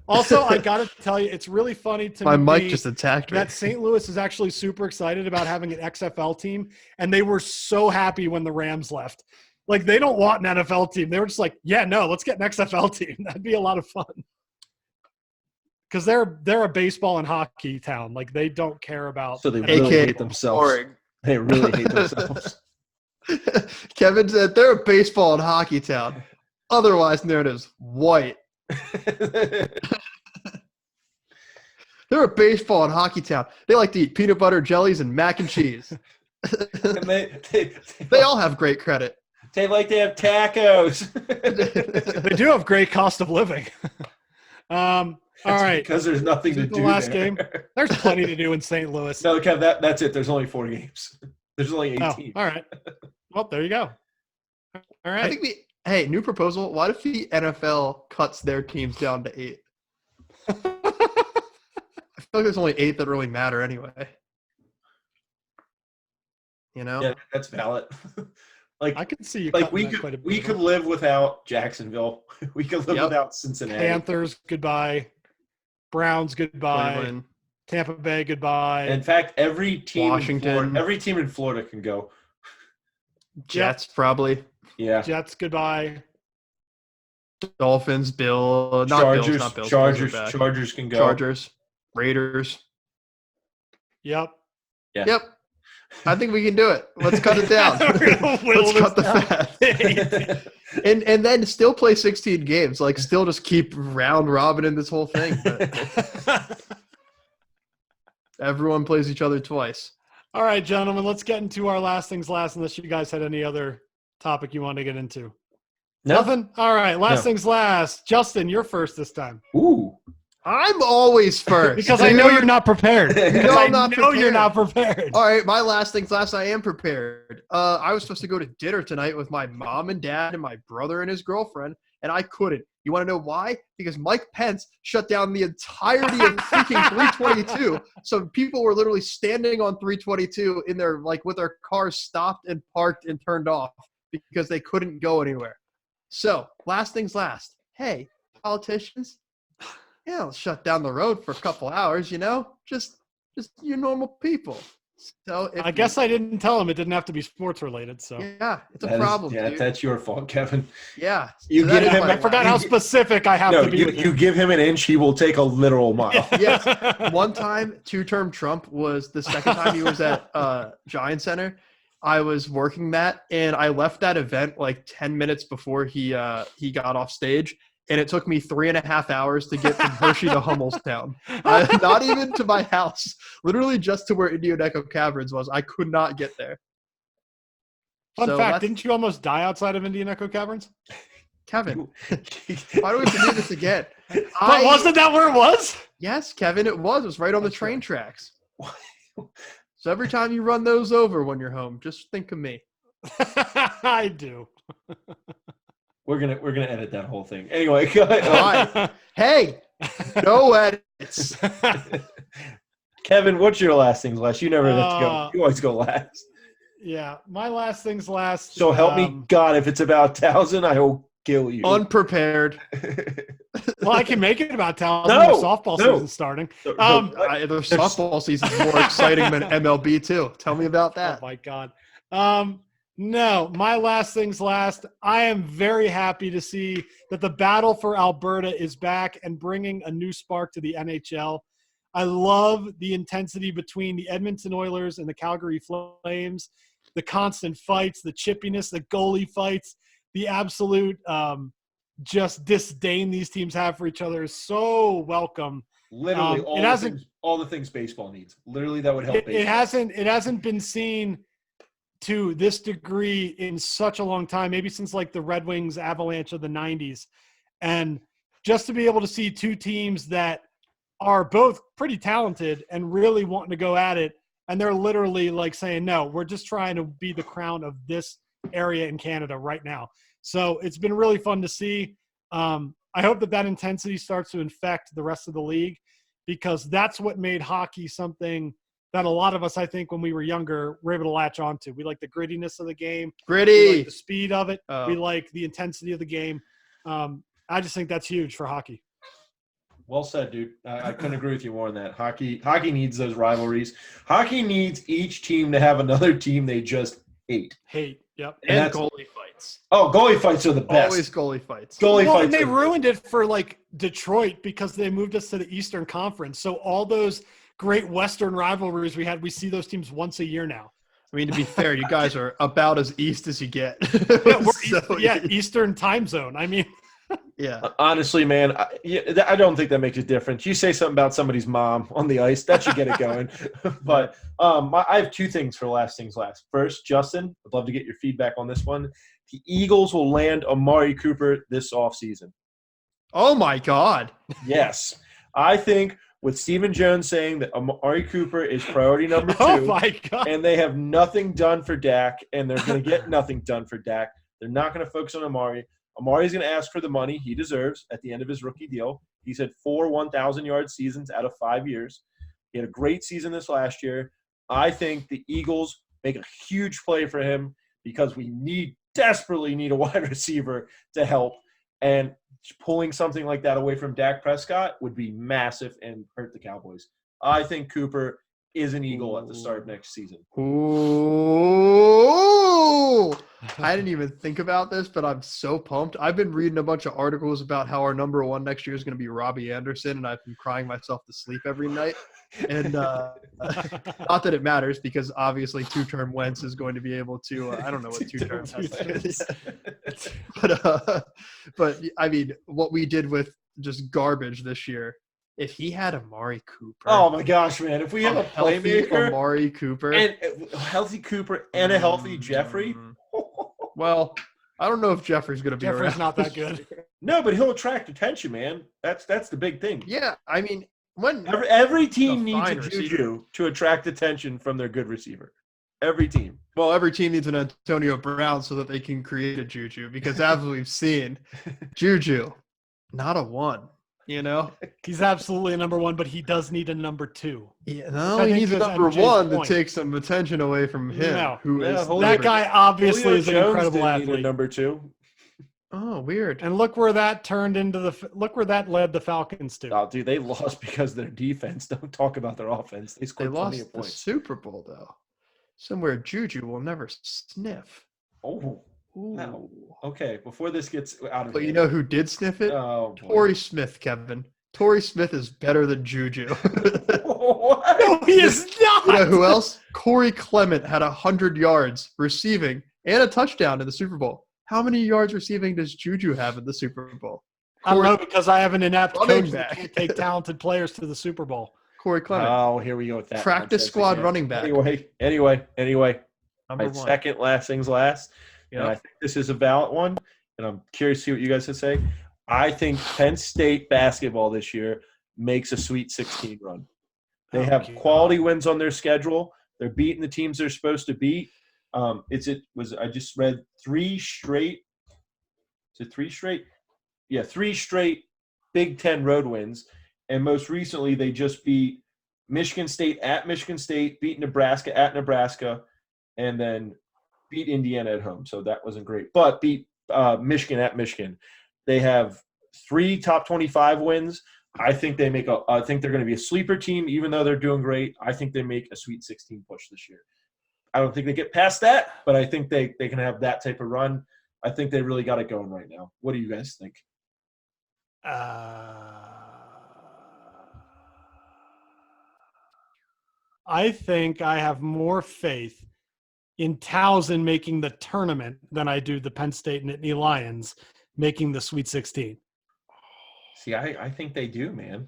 Also, I got to tell you, it's really funny to My me mic just attacked me. that St. Louis is actually super excited about having an XFL team, and they were so happy when the Rams left. Like, they don't want an NFL team. They were just like, yeah, no, let's get an XFL team. That'd be a lot of fun. Because they're a baseball and hockey town. Like, they don't care about. So they NFL. really AKA hate themselves. boring. They really hate themselves. Kevin said they're a baseball and hockey town, otherwise known as white. They're a baseball and hockey town. They like to eat peanut butter jellies and mac and cheese. And They all have great credit. they like to have tacos. They do have great cost of living. All right. Because there's nothing to Is it the do last there. game? There's plenty to do in St. Louis. No, Kev, that's it. There's only 4 games. There's only 18. Oh, all right. Well, there you go. All right. I think Hey, new proposal. What if the NFL cuts their teams down to 8? I feel like there's only 8 that really matter anyway. You know? Yeah, that's valid. Like I could see you. like we cutting that quite a could bit we of could it. live without Jacksonville. We could live Yep. without Cincinnati. Panthers goodbye, Browns goodbye, Cleveland. Tampa Bay goodbye. In fact, every team Washington. in Florida can go. Jets probably. Yeah. Jets goodbye. Dolphins, Bill, not Chargers, Bills, not Bills. Chargers, Bills are back. Chargers can go. Chargers, Raiders. Yep. Yeah. Yep. I think we can do it. Let's cut it down. Let's cut the fat. and then still play 16 games. Like still just keep round robin in this whole thing. But everyone plays each other twice. All right, gentlemen, let's get into our last things last, unless you guys had any other topic you want to get into. No? Nothing? All right, last No. things last. Justin, you're first this time. Ooh. I'm always first. Because I know you're not prepared. You know I I'm not know you're prepared. not prepared. All right, my last things last. I am prepared. I was supposed to go to dinner tonight with my mom and dad and my brother and his girlfriend, and I couldn't. You want to know why? Because Mike Pence shut down the entirety of freaking 322. So people were literally standing on 322 in their with their cars stopped and parked and turned off because they couldn't go anywhere. So last things last. Hey, politicians. Yeah, shut down the road for a couple hours, just your normal people. So I guess I didn't tell him it didn't have to be sports related. So yeah, it's a problem. Dude. That's your fault, Kevin. Yeah, You that give is him- my I forgot last. how specific I have No, to be. with you him. give him an inch, he will take a literal mile. Yes. One time, two-term Trump was the second time he was at Giant Center. I was working that, and I left that event 10 minutes before he got off stage. And it took me 3.5 hours to get from Hershey to Hummelstown. Not even to my house. Literally just to where Indian Echo Caverns was. I could not get there. Fun So fact: that's- didn't you almost die outside of Indian Echo Caverns? Kevin, why do we have to do this again? But wasn't that where it was? Yes, Kevin, it was. It was right on the train tracks. So every time you run those over when you're home, just think of me. I do. We're gonna edit that whole thing. Anyway, go ahead. All right. Hey, no edits. Kevin, what's your last things last? You never have to go. You always go last. Yeah, my last things last. So help me God, if it's about Townsend, I will kill you. Unprepared. Well, I can make it about Townsend. No, The softball no. season's starting. So- The softball season's more exciting than MLB too. Tell me about Oh that. my God. No, my last things last. I am very happy to see that the battle for Alberta is back and bringing a new spark to the NHL. I love the intensity between the Edmonton Oilers and the Calgary Flames, the constant fights, the chippiness, the goalie fights, the absolute just disdain these teams have for each other is so welcome. Literally all the things baseball needs. Literally, that would help. It hasn't been seen to this degree in such a long time, maybe since the Red Wings avalanche of the 90s. And just to be able to see two teams that are both pretty talented and really wanting to go at it, and they're literally saying, no, we're just trying to be the crown of this area in Canada right now. So it's been really fun to see. I hope that intensity starts to infect the rest of the league, because that's what made hockey something that a lot of us, I think, when we were younger, were able to latch onto. We like the grittiness of the game. We Gritty. like the speed of it. Oh. We like the intensity of the game. I just think that's huge for hockey. Well said, dude. I couldn't agree with you more on that. Hockey needs those rivalries. Hockey needs each team to have another team they just hate. Yep. And goalie fights. Oh, goalie fights are the best. Always goalie fights. Goalie Well, fights. and they are- ruined it for Detroit because they moved us to the Eastern Conference. So all those great Western rivalries we had, we see those teams once a year now. I mean, to be fair, you guys are about as east as you get. Yeah, Eastern time zone. I mean, Yeah. Honestly, man, I don't think that makes a difference. You say something about somebody's mom on the ice, that should get it going. But I have two things for last things last. First, Justin, I'd love to get your feedback on this one. The Eagles will land Amari Cooper this offseason. Oh, my God. Yes. I think with Stephen Jones saying that Amari Cooper is priority number 2, oh my God. and they have nothing done for Dak, and they're going to get nothing done for Dak, They're not going to focus on Amari. Amari's going to ask for the money he deserves at the end of his rookie deal. He's had 4 1,000-yard seasons out of 5 years. He had a great season this last year. I think the Eagles make a huge play for him because we desperately need a wide receiver to help. And pulling something like that away from Dak Prescott would be massive and hurt the Cowboys. I think Cooper is an Eagle at the start of next season. Ooh. I didn't even think about this, but I'm so pumped. I've been reading a bunch of articles about how our number 1 next year is going to be Robbie Anderson, and I've been crying myself to sleep every night. And not that it matters, because obviously 2-term Wentz is going to be able to I don't know what 2-term has. But I mean, what we did with just garbage this year, if he had Amari Cooper. Oh my gosh, man. If we have a playmaker, Amari Cooper, and a healthy Cooper and a healthy Jeffrey. Well, I don't know if Jeffrey's going to be Jeffrey's around. not that good. No, but he'll attract attention, man. That's the big thing. Yeah, I mean, when every team needs a receiver. Juju to attract attention from their good receiver. Every team. Well, every team needs an Antonio Brown so that they can create a Juju, because as we've seen, Juju, not a 1. You know, he's absolutely a number 1, but he does need a number 2. Yeah, no, he needs a number 1 to take some attention away from him. No. That guy obviously Julio is an Jones incredible didn't need a athlete. number 2. Oh, weird. And look where that turned into look where that led the Falcons to. Oh, dude, they lost because of their defense. Don't talk about their offense. They They scored plenty lost of the points. Super Bowl though, somewhere Juju will never sniff. Oh, Ooh. wow. Okay, before this gets out of But you hand. know who did sniff it? Oh, boy. Torrey Smith, Kevin. Torrey Smith is better than Juju. What? No, he is not. You know who else? Corey Clement had 100 yards receiving and a touchdown in the Super Bowl. How many yards receiving does Juju have in the Super Bowl? I don't know, because I have an inept Running coach that back. can't take talented players to the Super Bowl. Corey Clement, Oh, here we go with that. practice nonsense squad again. running back. Anyway. Number My 1. second last things last. And I Yep. think this is a valid one, and I'm curious to see what you guys would say. I think Penn State basketball this year makes a Sweet 16 run. They have quality wins on their schedule. They're beating the teams they're supposed to beat. I just read 3 straight. Is it 3 straight? Yeah, 3 straight Big Ten road wins. And most recently, they just beat Michigan State at Michigan State, beat Nebraska at Nebraska, and then beat Indiana at home. So that wasn't great. But beat Michigan at Michigan. They have 3 top 25 wins. I think they're going to be a sleeper team, even though they're doing great. I think they make a Sweet 16 push this year. I don't think they get past that, but I think they can have that type of run. I think they really got it going right now. What do you guys think? I think I have more faith in Towson making the tournament than I do the Penn State Nittany Lions making the Sweet 16. See, I think they do, man.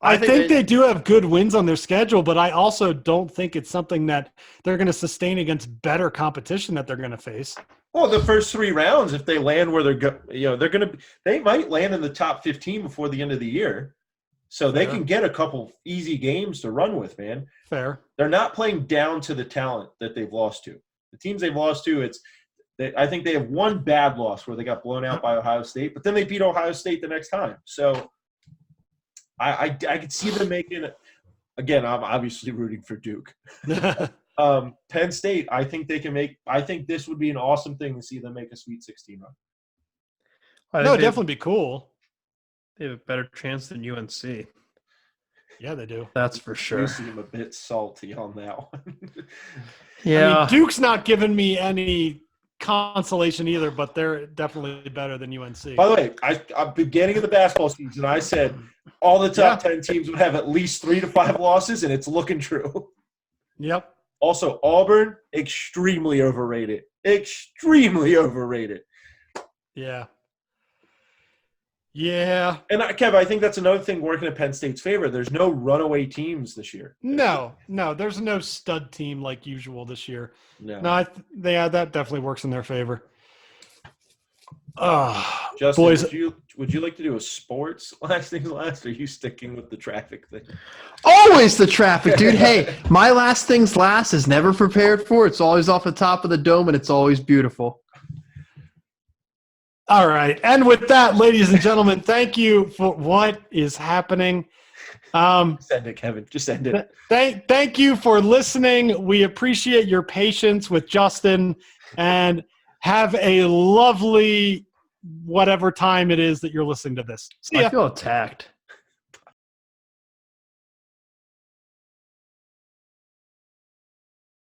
I think they do have good wins on their schedule, but I also don't think it's something that they're going to sustain against better competition that they're going to face. Well, the first 3 rounds, if they land where they might land in the top 15 before the end of the year. So they can get a couple easy games to run with, man. Fair. They're not playing down to the talent that they've lost to. The teams they've lost to, I think they have one bad loss where they got blown out by Ohio State, but then they beat Ohio State the next time. So I could see them making it. Again, I'm obviously rooting for Duke. Penn State, I think this would be an awesome thing to see them make a Sweet 16 run. No, it'd definitely be cool. They have a better chance than UNC. Yeah, they do. That's for sure. You seem a bit salty on that one. Yeah. I mean, Duke's not giving me any consolation either, but they're definitely better than UNC. By the way, at the beginning of the basketball season, I said all the top 10 teams would have at least 3 to 5 losses, and it's looking true. Yep. Also, Auburn, extremely overrated. Extremely overrated. Yeah. Yeah. And, Kev, I think that's another thing working in Penn State's favor. There's no runaway teams this year. No, there's no stud team like usual this year. No. That definitely works in their favor. Justin, boys, would you like to do a sports last things last, or are you sticking with the traffic thing? Always the traffic, dude. Hey, my last things last is never prepared for. It's always off the top of the dome, and it's always beautiful. All right. And with that, ladies and gentlemen, thank you for what is happening. Just end it, Kevin. Just end it. Thank you for listening. We appreciate your patience with Justin, and have a lovely whatever time it is that you're listening to this. See ya. I feel attacked.